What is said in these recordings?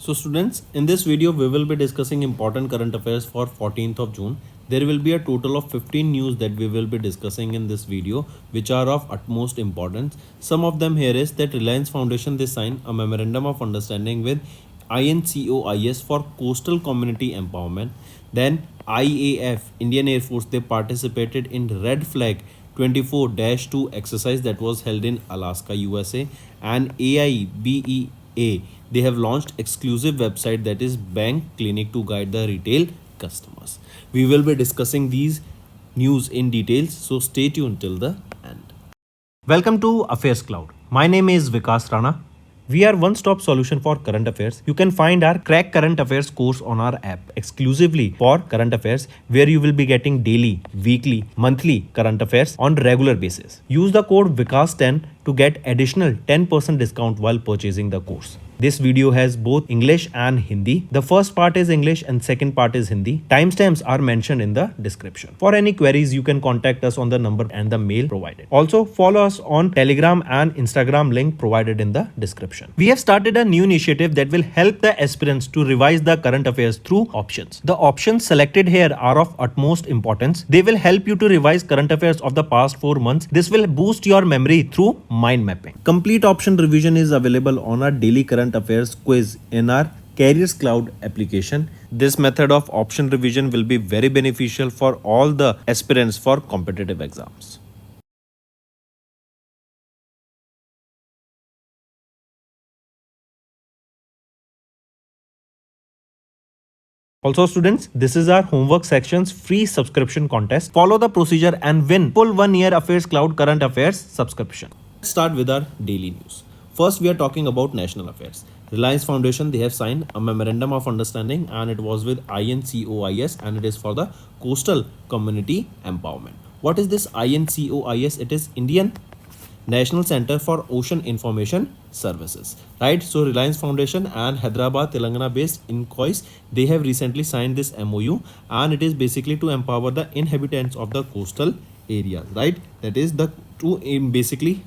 So students, in this video we will be discussing important current affairs for 14th of June. There will be a total of 15 news that we will be discussing in this video which are of utmost importance. Some of them here is that Reliance Foundation they signed a memorandum of understanding with INCOIS for coastal community empowerment. Then IAF, Indian Air Force, they participated in Red Flag 24-2 exercise that was held in Alaska, USA, and AIBEA they have launched exclusive website that is Bank Clinic to guide the retail customers. We will be discussing these news in details, so stay tuned till the end. Welcome to Affairs Cloud. My name is Vikas Rana. We are one-stop solution for current affairs. You can find our Crack Current Affairs course on our app exclusively for current affairs, where you will be getting daily, weekly, monthly current affairs on regular basis. Use the code VIKAS10 to get additional 10% discount while purchasing the course. This video has both English and Hindi. The first part is English and second part is Hindi. Timestamps are mentioned in the description. For any queries, you can contact us on the number and the mail provided. Also, follow us on Telegram and Instagram link provided in the description. We have started a new initiative that will help the aspirants to revise the current affairs through options. The options selected here are of utmost importance. They will help you to revise current affairs of the past 4 months. This will boost your memory through mind mapping. Complete option revision is available on our daily current affairs quiz in our Careers Cloud application. This method of option revision will be very beneficial for all the aspirants for competitive exams. Also students, this is our homework section's free subscription contest. Follow the procedure and win full 1 year Affairs Cloud current affairs subscription. Let's start with our daily news. First, we are talking about national affairs. Reliance Foundation, they have signed a memorandum of understanding and it was with INCOIS and it is for the coastal community empowerment. What is this INCOIS? It is Indian National Center for Ocean Information Services, right? So Reliance Foundation and Hyderabad, Telangana based INCOIS, they have recently signed this MOU and it is basically to empower the inhabitants of the coastal areas, right? That is the to basically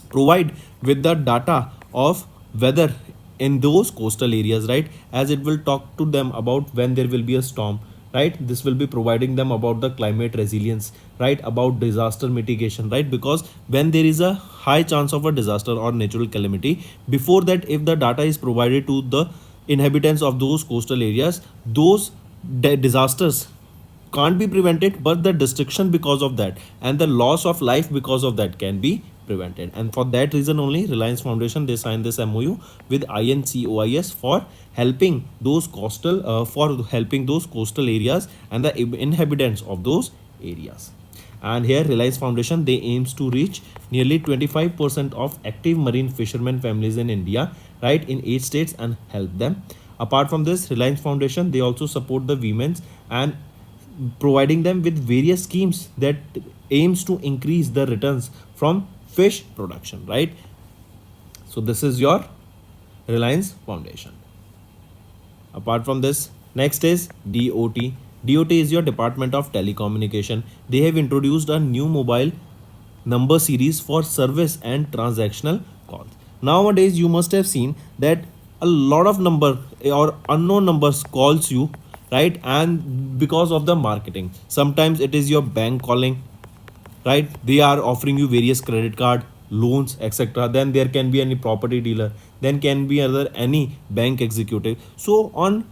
provide with the data of weather in those coastal areas, right? As it will talk to them about when there will be a storm, right? This will be providing them about the climate resilience, right? About disaster mitigation, right? Because when there is a high chance of a disaster or natural calamity, before that, if the data is provided to the inhabitants of those coastal areas, those disasters can't be prevented, but the destruction because of that and the loss of life because of that can be prevented. And for that reason only, Reliance Foundation they signed this MOU with INCOIS for helping those coastal areas and the inhabitants of those areas. And here Reliance Foundation they aims to reach nearly 25% of active marine fishermen families in India, right, in 8 states and help them. Apart from this, Reliance Foundation they also support the women's and providing them with various schemes that aims to increase the returns from fish production, right? So this is your Reliance Foundation. Apart from this, next is DOT. DOT is your Department of Telecommunication. They have introduced a new mobile number series for service and transactional calls. Nowadays you must have seen that a lot of number or unknown numbers calls you, right? And because of the marketing, sometimes it is your bank calling, right? They are offering you various credit card, loans, etc. Then there can be any property dealer, then can be any bank executive. So on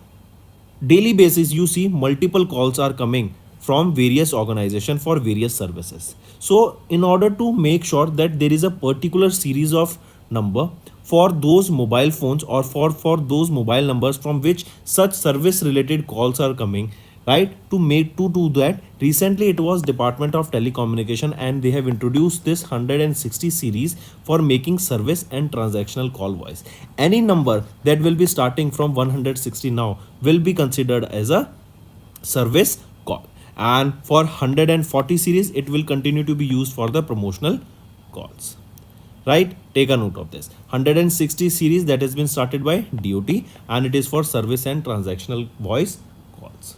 daily basis you see multiple calls are coming from various organizations for various services. So in order to make sure that there is a particular series of number for those mobile phones or for those mobile numbers from which such service related calls are coming, right, to do that, recently it was Department of Telecommunication and they have introduced this 160 series for making service and transactional call voice. Any number that will be starting from 160 now will be considered as a service call, and for 140 series it will continue to be used for the promotional calls, right? Take a note of this 160 series that has been started by DOT and it is for service and transactional voice calls.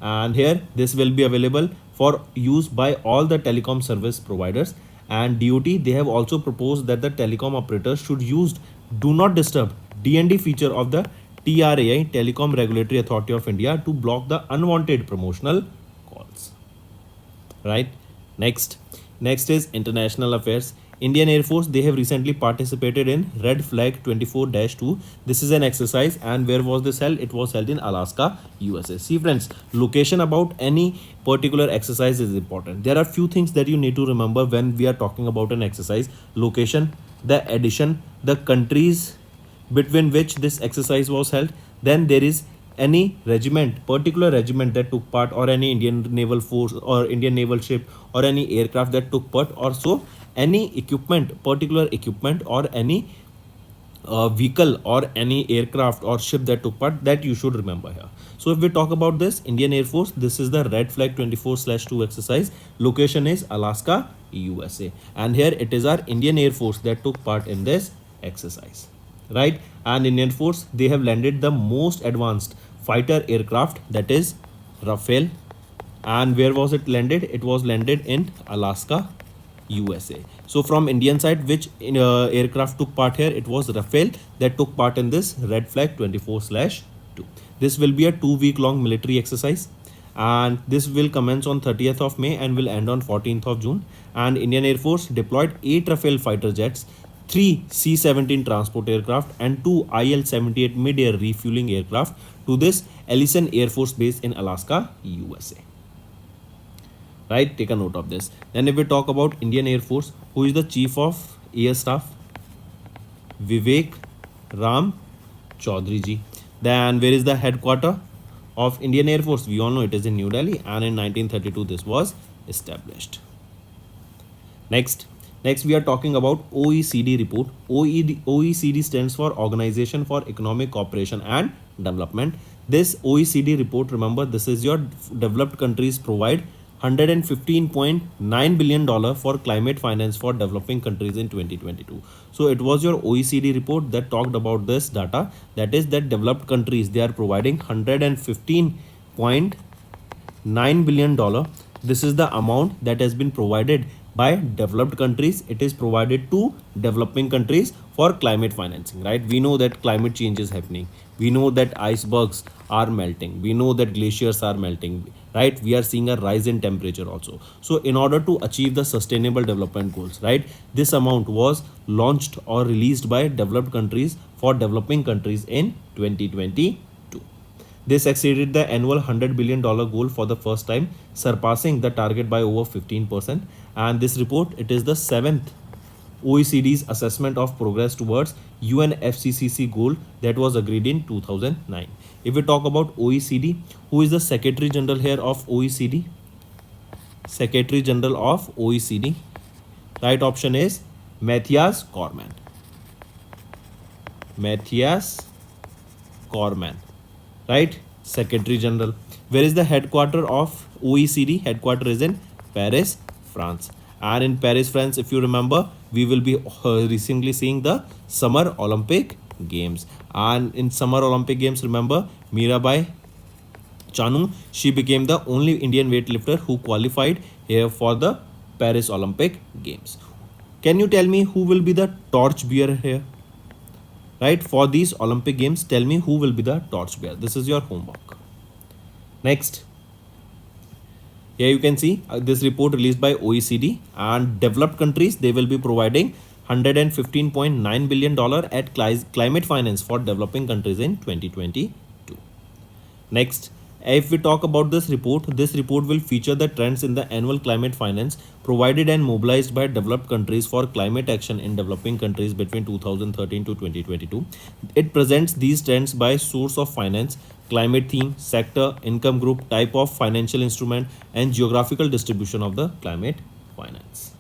And here this will be available for use by all the telecom service providers. And DOT, they have also proposed that the telecom operators should use do not disturb DND feature of the TRAI, Telecom Regulatory Authority of India, to block the unwanted promotional calls. Right? Next is international affairs. Indian Air Force, they have recently participated in Red Flag 24-2. This is an exercise, and where was this held? It was held in Alaska, USA. See friends, location about any particular exercise is important. There are few things that you need to remember when we are talking about an exercise: location, the addition, the countries between which this exercise was held. Then there is any regiment, particular regiment that took part, or any Indian naval force or Indian naval ship or any aircraft that took part, or so any equipment, particular equipment, or any vehicle or any aircraft or ship that took part, that you should remember here. So if we talk about this Indian Air Force, this is the Red Flag 24/2 exercise. Location is Alaska, USA, and here it is our Indian Air Force that took part in this exercise, right? And Indian Force, they have landed the most advanced fighter aircraft, that is Rafale. And where was it landed? It was landed in Alaska, USA. So from Indian side, which aircraft took part here? It was Rafale that took part in this Red Flag 24/2. This will be a 2-week long military exercise, and this will commence on 30th of May and will end on 14th of June. And Indian Air Force deployed 8 Rafale fighter jets, 3 C-17 transport aircraft, and 2 IL-78 mid-air refueling aircraft to this Ellison Air Force Base in Alaska, USA. Right, take a note of this. Then if we talk about Indian Air Force, who is the Chief of Air Staff? Vivek Ram Chaudhary ji. Then where is the headquarter of Indian Air Force? We all know it is in New Delhi, and in 1932 this was established. Next we are talking about OECD report. OECD stands for Organization for Economic Cooperation and Development. This OECD report, remember, this is your developed countries provide $115.9 billion for climate finance for developing countries in 2022. So it was your OECD report that talked about this data, that is that developed countries, they are providing $115.9 billion. This is the amount that has been provided by developed countries. It is provided to developing countries for climate financing, right? We know that climate change is happening. We know that icebergs are melting. We know that glaciers are melting, right? We are seeing a rise in temperature also. So in order to achieve the sustainable development goals, right, this amount was launched or released by developed countries for developing countries in 2022. This exceeded the annual $100 billion goal for the first time, surpassing the target by over 15%. And this report, it is the 7th OECD's assessment of progress towards UNFCCC goal that was agreed in 2009. If we talk about OECD, who is the Secretary General here of OECD? Secretary General of OECD. Right option is Matthias Cormann. Matthias Cormann. Right? Secretary General. Where is the headquarter of OECD? Headquarter is in Paris, France. And in Paris, France, if you remember, we will be recently seeing the Summer Olympic Games. And in Summer Olympic Games, remember, Mirabai Chanu, she became the only Indian weightlifter who qualified here for the Paris Olympic Games. Can you tell me who will be the torchbearer here? Right, for these Olympic Games, tell me who will be the torchbearer. This is your homework. Next. Here you can see this report released by OECD, and developed countries, they will be providing $115.9 billion at climate finance for developing countries in 2022. Next, if we talk about this report will feature the trends in the annual climate finance provided and mobilized by developed countries for climate action in developing countries between 2013 to 2022. It presents these trends by source of finance, climate theme, sector, income group, type of financial instrument, and geographical distribution of the climate finance.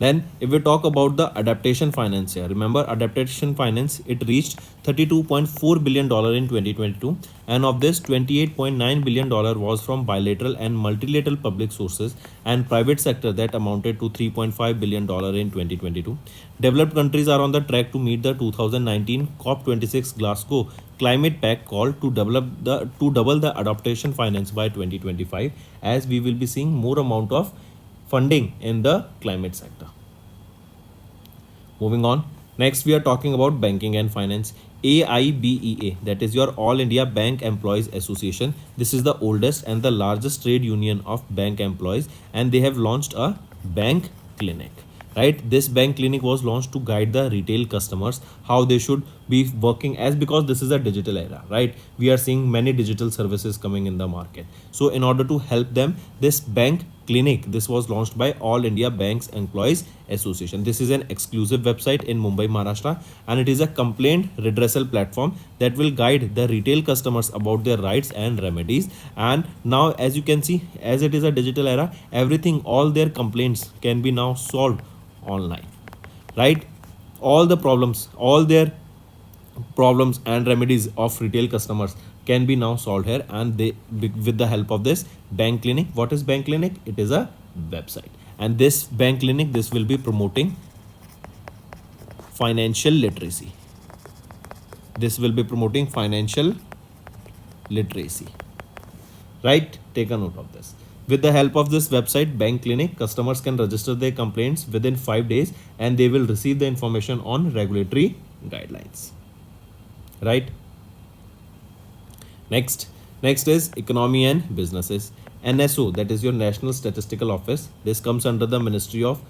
Then if we talk about the adaptation finance here, remember adaptation finance, it reached $32.4 billion in 2022, and of this $28.9 billion was from bilateral and multilateral public sources and private sector that amounted to $3.5 billion in 2022. Developed countries are on the track to meet the 2019 COP26 Glasgow Climate Pact call to double the adaptation finance by 2025, as we will be seeing more amount of funding in the climate sector. Moving on, Next, we are talking about banking and finance. AIBEA, that is your All India Bank Employees Association. This is the oldest and the largest trade union of bank employees, and they have launched a bank clinic. Right, this bank clinic was launched to guide the retail customers how they should be working, as because this is a digital era, right? We are seeing many digital services coming in the market. So in order to help them, this bank clinic, this was launched by All India Banks Employees Association. This is an exclusive website in Mumbai, Maharashtra, and it is a complaint redressal platform that will guide the retail customers about their rights and remedies. And now, as you can see, as it is a digital era, everything, all their complaints can be now solved online, right? All the problems, all their problems and remedies of retail customers can be now solved here, and they, with the help of this bank clinic. What is bank clinic? It is a website, and this bank clinic, this will be promoting financial literacy. This will be promoting financial literacy, right? Take a note of this. With the help of this website bank clinic, customers can register their complaints within 5 days, and they will receive the information on regulatory guidelines, right? Next is economy and businesses. NSO, that is your National Statistical Office. This comes under the Ministry of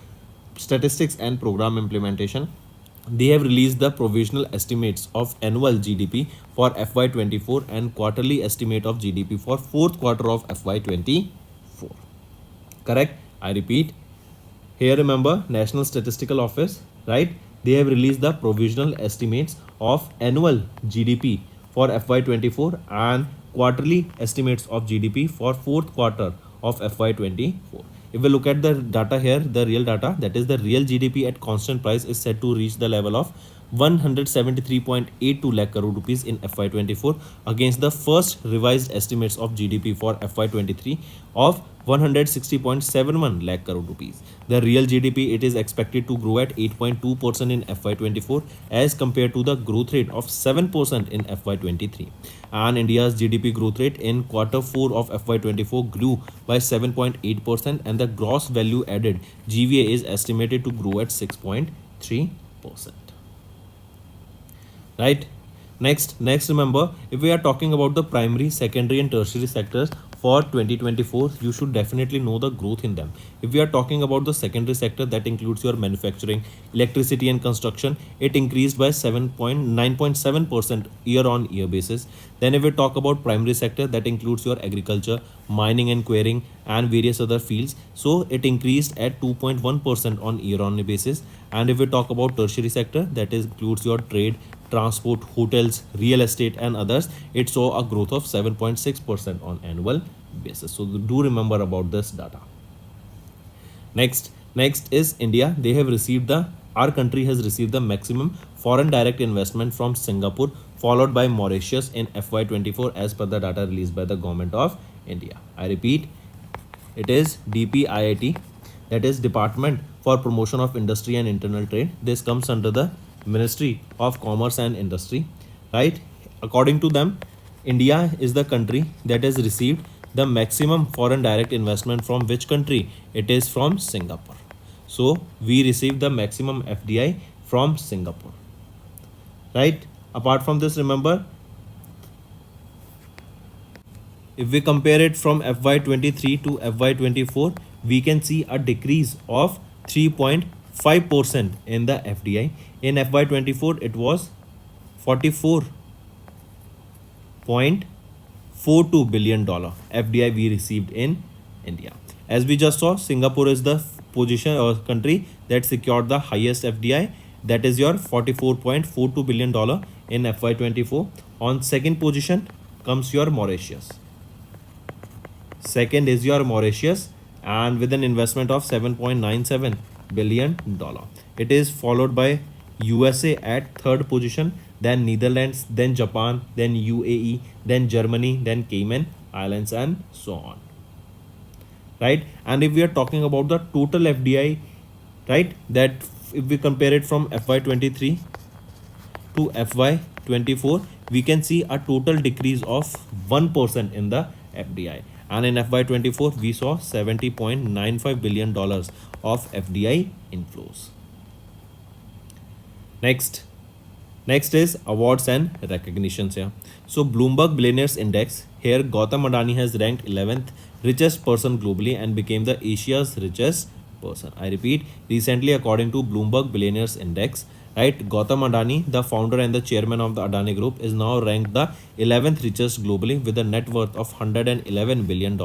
Statistics and Program Implementation. They have released the provisional estimates of annual GDP for FY24 and quarterly estimate of GDP for fourth quarter of FY24. Correct? I repeat. Here remember, National Statistical Office, right? They have released the provisional estimates of annual GDP for FY24 and quarterly estimates of GDP for fourth quarter of FY24. If we look at the data here, the real data, that is the real GDP at constant price, is set to reach the level of 173.82 lakh crore rupees in FY24 against the first revised estimates of GDP for FY23 of 160.71 lakh crore rupees. The real GDP, it is expected to grow at 8.2% in FY24 as compared to the growth rate of 7% in FY23. And India's GDP growth rate in quarter 4 of FY24 grew by 7.8%, and the gross value added GVA is estimated to grow at 6.3%. Right? Next remember, if we are talking about the primary, secondary and tertiary sectors for 2024, you should definitely know the growth in them. If we are talking about the secondary sector, that includes your manufacturing, electricity and construction, it increased by 9.7% year on year basis. Then if we talk about primary sector, that includes your agriculture, mining and quarrying and various other fields, so it increased at 2.1% on year on year basis. And if we talk about tertiary sector, that includes your trade, transport, hotels, real estate and others, it saw a growth of 7.6% on annual basis. So do remember about this data. Next is India. Our country has received the maximum foreign direct investment from Singapore, followed by Mauritius in FY24 as per the data released by the Government of India. I repeat, it is DPIIT, that is Department for Promotion of Industry and Internal Trade. This comes under the Ministry of Commerce and Industry, right? According to them, India is the country that has received the maximum foreign direct investment from which country? It is from Singapore. So we received the maximum FDI from Singapore, right? Apart from this, remember, if we compare it from FY23 to FY24, we can see a decrease of 3.5% in the FDI. In FY24, it was 44.42 billion dollar FDI we received in India. As we just saw, Singapore is the position or country that secured the highest FDI, that is your 44.42 billion dollar in FY24. On second position comes your Mauritius. Second is your Mauritius, and with an investment of 7.97 billion dollar. It is followed by USA at third position, then Netherlands, then Japan, then UAE, then Germany, then Cayman Islands and so on, right? And if we are talking about the total FDI, right, that if we compare it from FY23 to FY24, we can see a total decrease of 1% in the FDI. And in FY24, we saw $70.95 billion of FDI inflows. Next, next is awards and recognitions here. So Bloomberg Billionaires Index, here Gautam Adani has ranked 11th richest person globally and became the Asia's richest person. I repeat, recently according to Bloomberg Billionaires Index, right, Gautam Adani, the founder and the chairman of the Adani Group, is now ranked the 11th richest globally with a net worth of $111 billion.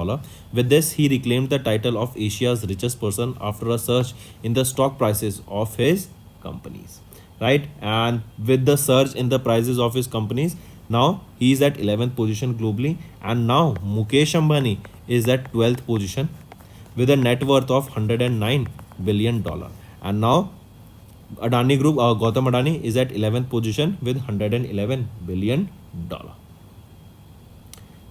With this, he reclaimed the title of Asia's richest person after a surge in the stock prices of his companies, right? And with the surge in the prices of his companies, now he is at 11th position globally, and now Mukesh Ambani is at 12th position with a net worth of $109 billion. And now Adani Group, Gautam Adani is at 11th position with $111 billion.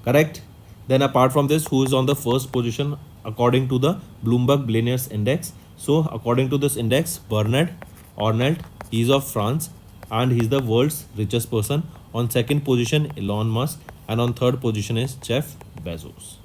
Correct? Then apart from this, who is on the first position according to the Bloomberg Billionaires Index? So according to this index, Bernard Arnault, he is of France and he is the world's richest person. On second position, Elon Musk, and on third position is Jeff Bezos.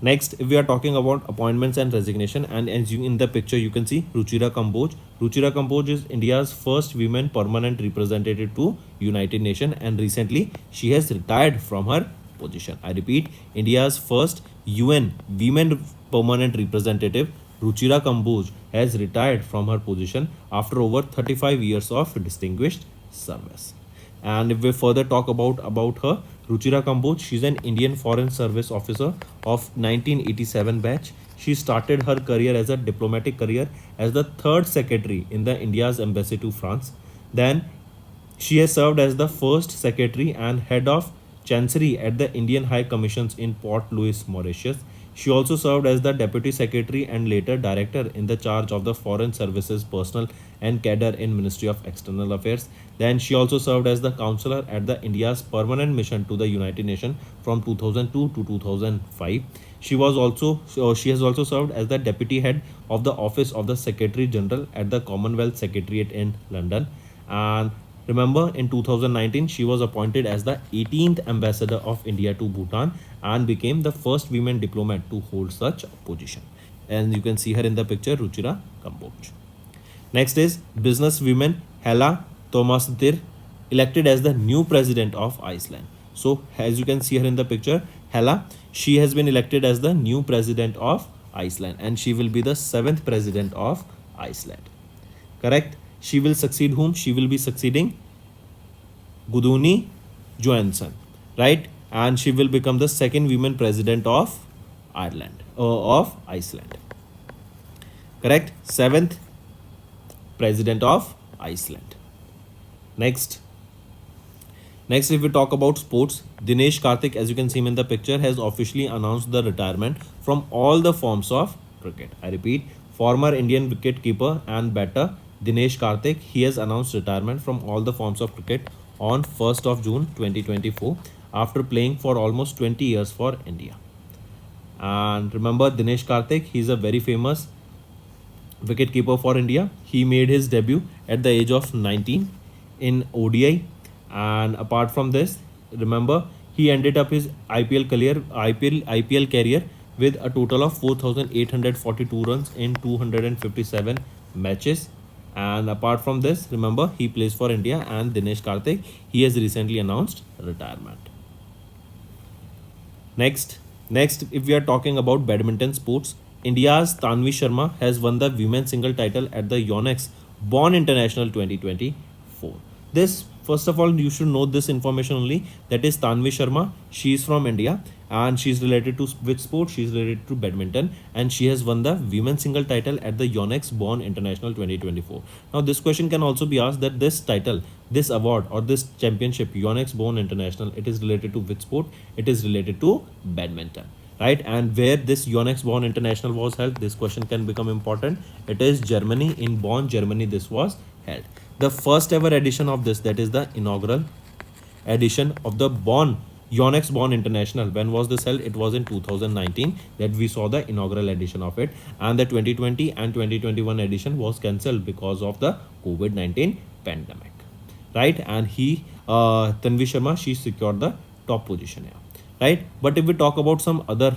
Next, if we are talking about appointments and resignation, and as you in the picture you can see Ruchira Kamboj. Ruchira Kamboj is India's first women permanent representative to United Nations, and recently she has retired from her position. I repeat, India's first UN women permanent representative Ruchira Kamboj has retired from her position after over 35 years of distinguished service. And if we further talk about her, Ruchira Kamboj, she's an Indian Foreign Service officer of 1987 batch. She started her career as a diplomatic career as the third secretary in the India's embassy to France. Then she has served as the first secretary and head of chancery at the Indian High Commissions in Port Louis, Mauritius. She also served as the deputy secretary and later director in the charge of the Foreign Services Personnel and Cadre in Ministry of External Affairs. Then she also served as the counselor at the India's permanent mission to the United Nations from 2002 to 2005. She has also served as the deputy head of the Office of the Secretary General at the Commonwealth Secretariat in London. And remember, in 2019, she was appointed as the 18th ambassador of India to Bhutan and became the first women diplomat to hold such a position. And you can see her in the picture, Ruchira Kamboj. Next is businesswoman Hella Thomasdottir, elected as the new president of Iceland. So as you can see her in the picture, Hella, she has been elected as the new president of Iceland, and she will be the 7th president of Iceland. Correct? She will succeed whom? She will be succeeding Guduni Johansson, right? And she will become the second woman president of Iceland. Correct? 7th president of Iceland. Next, if we talk about sports, Dinesh Karthik, as you can see him in the picture, has officially announced the retirement from all the forms of cricket. I repeat, former Indian wicket keeper and batter Dinesh Karthik, he has announced retirement from all the forms of cricket on 1st of June 2024 after playing for almost 20 years for India. And remember, Dinesh Karthik, he is a very famous wicketkeeper for India. He made his debut at the age of 19 in ODI, and apart from this, remember, he ended up his IPL career with a total of 4,842 runs in 257 matches. And apart from this, remember, he plays for India, and Dinesh Karthik, he has recently announced retirement. Next, if we are talking about badminton sports, India's Tanvi Sharma has won the women's single title at the Yonex Bonn International 2024. This, first of all, you should know this information only. That is Tanvi Sharma. She is from India and she is related to which sport? She is related to badminton, and she has won the women's single title at the Yonex Bonn International 2024. Now, this question can also be asked that this title, this award or this championship, Yonex Bonn International, it is related to which sport? It is related to badminton. Right, and where this Yonex Bonn International was held, this question can become important. It is Germany, in Bonn, Germany, this was held. The first ever edition of this, that is the inaugural edition of the Yonex Bonn International. When was this held? It was in 2019 that we saw the inaugural edition of it, and the 2020 and 2021 edition was cancelled because of the COVID-19 pandemic. Right, and Tanvi Sharma, she secured the top position here. Right, but if we talk about some other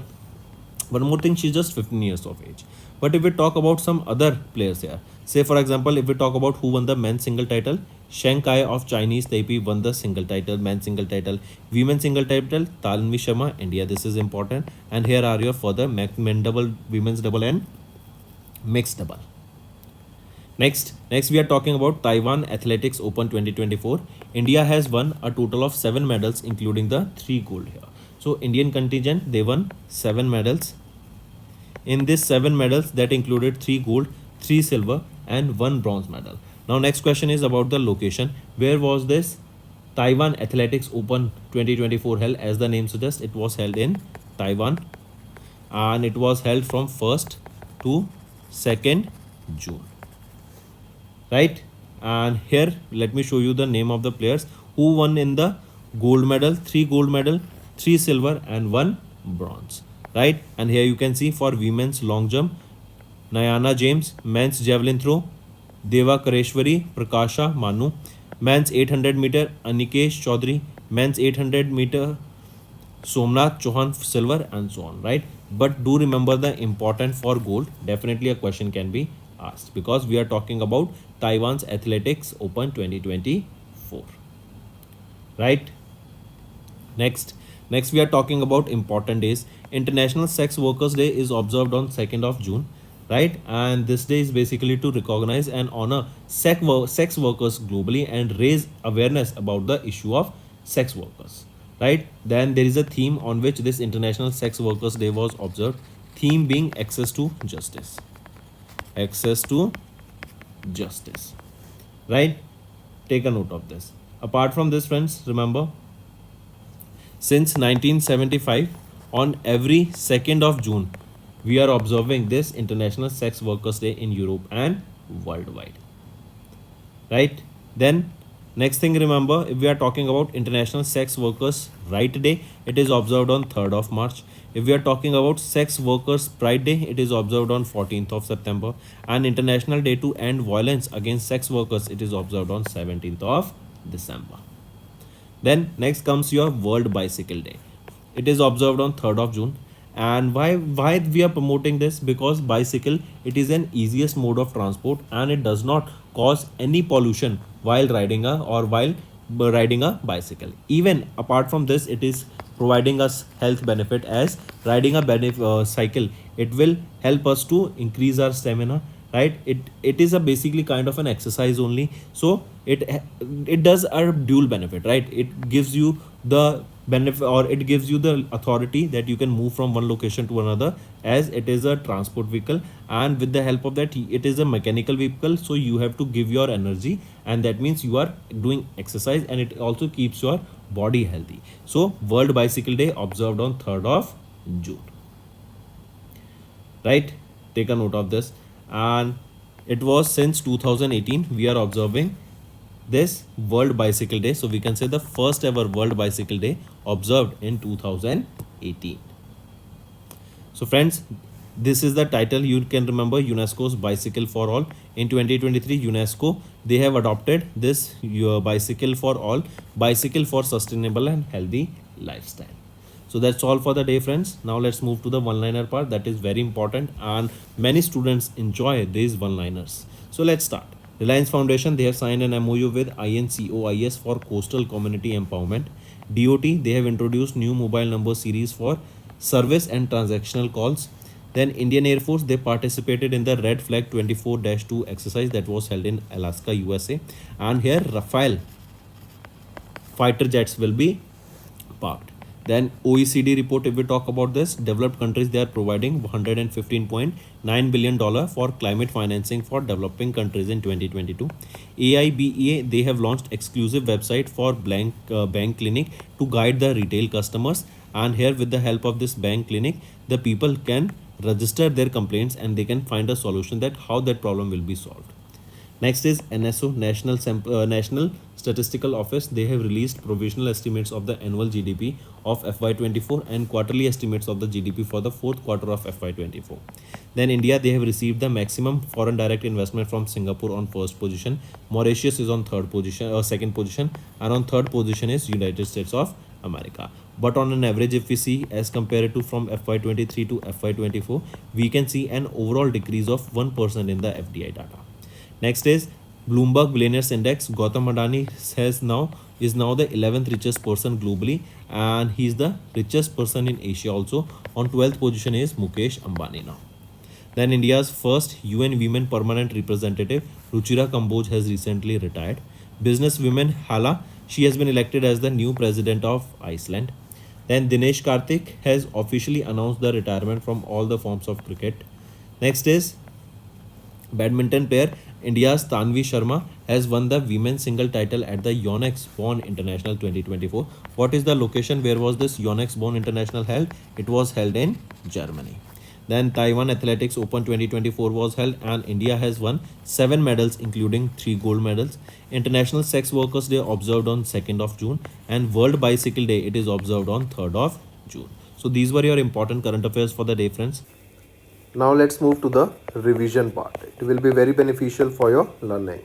One more thing, she's just 15 years of age. But if we talk about some other players here, say for example, if we talk about who won the men's single title, Shen Kai of Chinese Taipei won the single title, men's single title. Women's single title, Tanvi Sharma, India. This is important. And here are your further men double, women's double, and mixed double. Next we are talking about Taiwan Athletics Open 2024. India has won a total of 7 medals, including the 3 gold here. So Indian contingent, they won 7 medals. In this 7 medals, that included 3 gold, 3 silver, and 1 bronze medal. Now next question is about the location. Where was this Taiwan Athletics Open 2024 held? As the name suggests, it was held in Taiwan, and it was held from 1st to 2nd June. Right? And here let me show you the name of the players who won in the gold medal, 3 gold medal, 3 silver, and 1 bronze. Right? And here you can see for women's long jump, Nayana James, men's javelin throw, Deva Kareshwari, Prakasha Manu, men's 800 meter, Anikesh Chaudhary, men's 800 meter, Somnath Chauhan silver, and so on. Right? But do remember the important for gold. Definitely a question can be asked because we are talking about Taiwan's Athletics Open 2024. Right? Next we are talking about important days. International Sex Workers Day is observed on 2nd of June. Right? And this day is basically to recognize and honor sex workers globally and raise awareness about the issue of sex workers. Right? Then there is a theme on which this International Sex Workers Day was observed. Theme being access to justice. Access to justice. Right? Take a note of this. Apart from this, friends, remember, since 1975, on every 2nd of June, we are observing this International Sex Workers Day in Europe and worldwide. Right? Then next thing, remember, if we are talking about International Sex Workers Right Day, it is observed on 3rd of March. If we are talking about Sex Workers Pride Day, it is observed on 14th of September. And International Day to End Violence Against Sex Workers, it is observed on 17th of December. Then next comes your World Bicycle Day. It is observed on 3rd of June. And why we are promoting this? Because bicycle, it is an easiest mode of transport and it does not cause any pollution while riding a bicycle. Even apart from this, it is providing us health benefit as riding a cycle. It will help us to increase our stamina. Right? It is a basically kind of an exercise only. So it does a dual benefit. Right? It gives you the benefit, or it gives you the authority that you can move from one location to another, as it is a transport vehicle, and with the help of that, it is a mechanical vehicle, so you have to give your energy, and that means you are doing exercise, and it also keeps your body healthy. So World Bicycle Day observed on 3rd of June. Right? Take a note of this. And it was since 2018 we are observing this World Bicycle Day. So we can say the first ever World Bicycle Day observed in 2018. So friends, this is the title. You can remember UNESCO's Bicycle for All. In 2023, UNESCO, they have adopted this Bicycle for All, Bicycle for Sustainable and Healthy Lifestyle. So that's all for the day, friends. Now let's move to the one-liner part. That is very important and many students enjoy these one-liners. So let's start. Reliance Foundation, they have signed an MOU with INCOIS for coastal community empowerment. DOT, they have introduced new mobile number series for service and transactional calls. Then Indian Air Force, they participated in the Red Flag 24-2 exercise that was held in Alaska, USA. And here Rafale fighter jets will be parked. Then OECD report, if we talk about this, developed countries, they are providing $115.9 billion for climate financing for developing countries in 2022. AIBEA, they have launched exclusive website for bank clinic to guide the retail customers. And here with the help of this bank clinic, the people can register their complaints and they can find a solution that how that problem will be solved. Next is NSO, National Statistical Office. They have released provisional estimates of the annual GDP of FY24 and quarterly estimates of the GDP for the fourth quarter of FY24. Then India, they have received the maximum foreign direct investment from Singapore on first position. Mauritius is on second position, and on third position is United States of America. But on an average, if we see as compared to from FY23 to FY24, we can see an overall decrease of 1% in the FDI data. Next is Bloomberg Billionaires Index. Gautam Adani is now the 11th richest person globally, and he's the richest person in Asia also. On 12th position is Mukesh Ambani now. Then India's first UN Women Permanent Representative Ruchira Kamboj has recently retired. Businesswoman Hala, she has been elected as the new president of Iceland. Then Dinesh Karthik has officially announced the retirement from all the forms of cricket. Next is badminton player India's Tanvi Sharma has won the women's single title at the Yonex Bonn International 2024. What is the location? Where was this Yonex Bonn International held? It was held in Germany. Then Taiwan Athletics Open 2024 was held, and India has won 7 medals including 3 gold medals. International Sex Workers Day observed on 2nd of June, and World Bicycle Day it is observed on 3rd of June. So these were your important current affairs for the day, friends. Now let's move to the revision part. It will be very beneficial for your learning.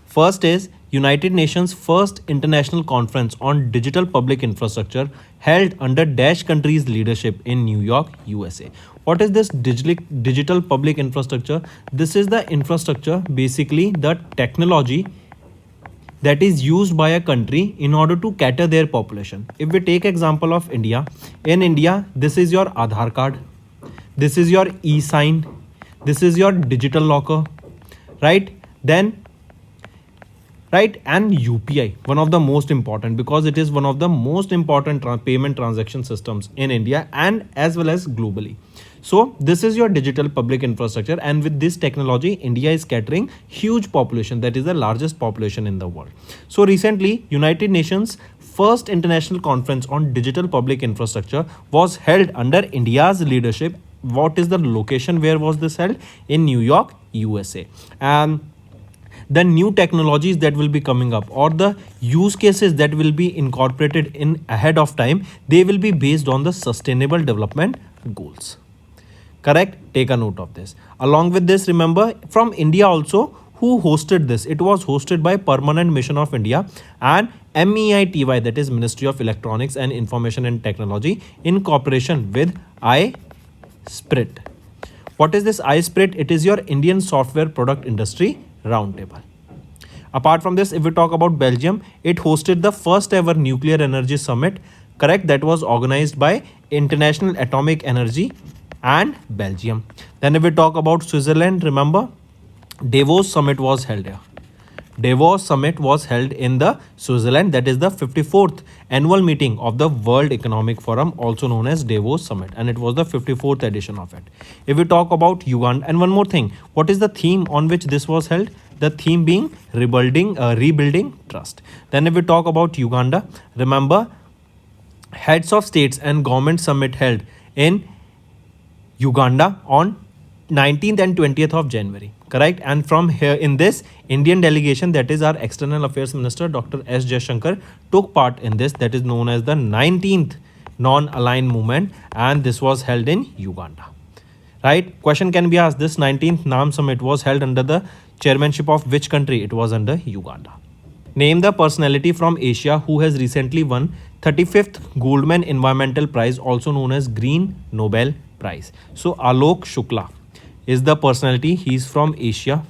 First is United Nations first international conference on digital public infrastructure held under Dash countries leadership in New York, USA. What is this digital public infrastructure? This is the infrastructure, basically the technology that is used by a country in order to cater their population. If we take example of India, in India this is your Aadhaar card, this is your e-sign, this is your digital locker, right? Then and UPI, one of the most important, because it is one of the most important payment transaction systems in India and as well as globally. So this is your digital public infrastructure, and with this technology India is catering huge population, that is the largest population in the world. So recently United Nations first international conference on digital public infrastructure was held under India's leadership. What is the location? Where was this held? In New York, USA. And the new technologies that will be coming up, or the use cases that will be incorporated in ahead of time, they will be based on the sustainable development goals. Correct? Take a note of this. Along with this, remember from India also, who hosted this? It was hosted by Permanent Mission of India and MEITY, that is Ministry of Electronics and Information and Technology, in cooperation with iSPRIT. What is this iSPRIT? It is your Indian Software Product Industry Roundtable. Apart from this, if we talk about Belgium, it hosted the first ever nuclear energy summit, correct, that was organized by International Atomic Energy and Belgium. Then if we talk about Switzerland, remember Davos summit was held here. Davos summit was held in the Switzerland, that is the 54th annual meeting of the World Economic Forum, also known as Davos Summit, and it was the 54th edition of it. If we talk about Uganda, and one more thing, what is the theme on which this was held? The theme being rebuilding trust. Then if we talk about Uganda, remember heads of states and government summit held in Uganda on 19th and 20th of January, correct? And from here in this, Indian delegation, that is our External Affairs Minister Dr. S. Jaishankar, took part in this, that is known as the 19th Non-Aligned Movement, and this was held in Uganda, right? Question can be asked, this 19th NAM Summit was held under the chairmanship of which country? It was under Uganda. Name the personality from Asia who has recently won 35th Goldman Environmental Prize, also known as Green Nobel Prize. So Alok Shukla is the personality. He's from Asia,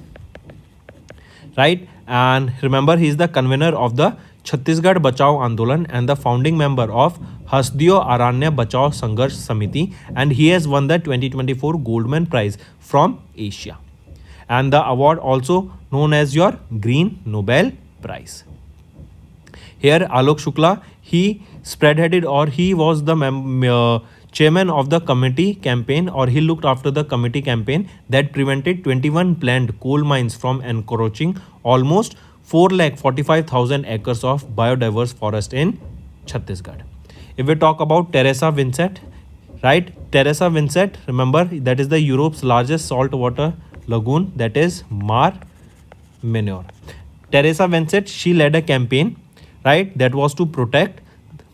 right? And remember, he is the convener of the Chhattisgarh Bachao Andolan and the founding member of Hasdeo Aranya Bachao Sangharsh Samiti, and he has won the 2024 Goldman Prize from Asia, and the award also known as your Green Nobel Prize. Here Alok Shukla, he spearheaded, or he was the chairman of the committee campaign, or he looked after the committee campaign that prevented 21 planned coal mines from encroaching almost 4,45,000 acres of biodiverse forest in Chhattisgarh. If we talk about Teresa Vincent, right? Teresa Vincent, remember, that is the Europe's largest saltwater lagoon, that is Mar Menor. Teresa Vincent, she led a campaign, right, that was to protect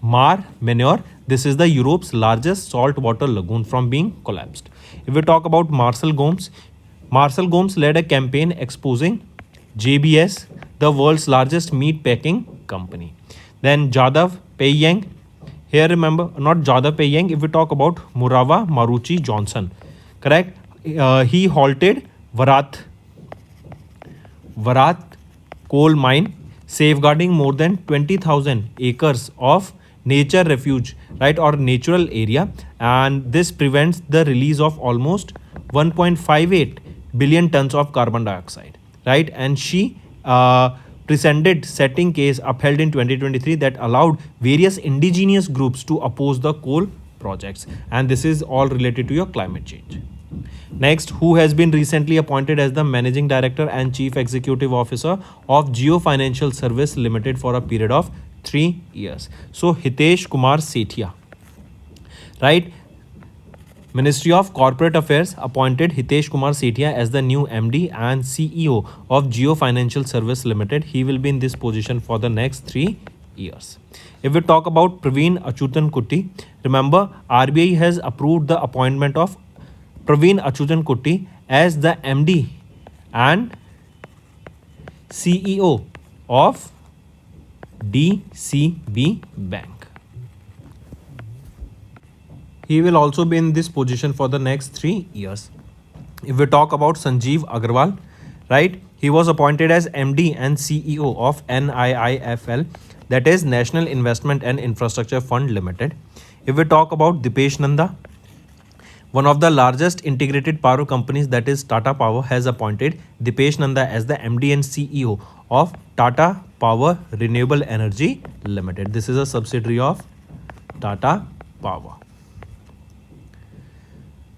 Mar Menor. This is the Europe's largest saltwater lagoon from being collapsed. If we talk about Marcel Gomes led a campaign exposing JBS, the world's largest meat packing company. Then Jadav Peiyang. Here remember, not Jadav Peiyang, if we talk about Murawa Maruchi Johnson. Correct? He halted Varat coal mine, safeguarding more than 20,000 acres of nature refuge, right, or natural area, and this prevents the release of almost 1.58 billion tons of carbon dioxide, right? And she presented setting case upheld in 2023 that allowed various indigenous groups to oppose the coal projects, and this is all related to your climate change. Next, who has been recently appointed as the Managing Director and Chief Executive Officer of Geo Financial Service Limited for a period of 3 years. So, Hitesh Kumar Sethia, right? Ministry of Corporate Affairs appointed Hitesh Kumar Sethia as the new MD and CEO of Geo Financial Service Limited. He will be in this position for the next 3 years. If we talk about Praveen Achyutan Kutty, remember RBI has approved the appointment of Praveen Achyutan Kutty as the MD and CEO of DCB Bank. He will also be in this position for the next 3 years. If we talk about Sanjeev Agarwal, right, he was appointed as MD and CEO of NIIFL, that is National Investment and Infrastructure Fund Limited. If we talk about Dipesh Nanda, one of the largest integrated power companies, that is Tata Power, has appointed Dipesh Nanda as the MD and CEO of Tata Power Renewable Energy Limited. This is a subsidiary of Tata Power.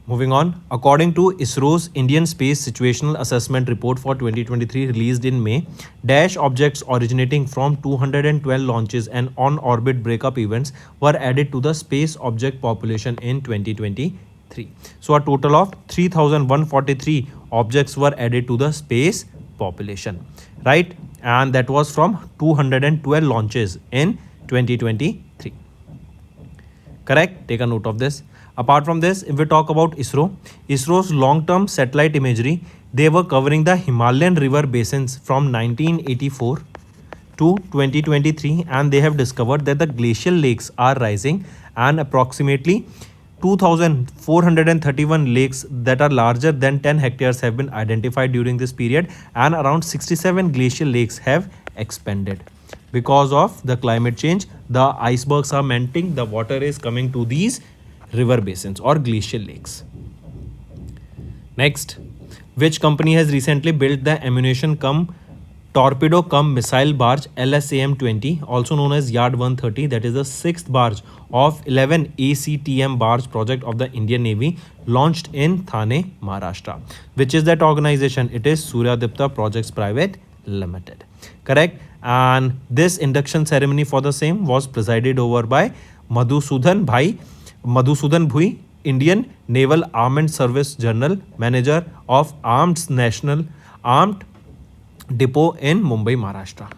Moving on, according to ISRO's Indian Space Situational Assessment Report for 2023 released in May, dash objects originating from 212 launches and on-orbit breakup events were added to the space object population in 2023. So a total of 3,143 objects were added to the space population, right? And that was from 212 launches in 2023. Correct? Take a note of this. Apart from this, if we talk about ISRO's long-term satellite imagery, they were covering the Himalayan river basins from 1984 to 2023, and they have discovered that the glacial lakes are rising, and approximately 2,431 lakes that are larger than 10 hectares have been identified during this period, and around 67 glacial lakes have expanded. Because of the climate change, the icebergs are melting, the water is coming to these river basins or glacial lakes. Next, which company has recently built the ammunition cum torpedo cum missile barge LSAM-20, also known as Yard 130, that is the 6th barge of 11 ACTM barge project of the Indian Navy, launched in Thane, Maharashtra. Which is that organization? It is Suryadipta Projects Private Limited. Correct? And this induction ceremony for the same was presided over by Madhusudan Bhui, Indian Naval Armed Service General Manager of National Armed Depot in Mumbai, Maharashtra.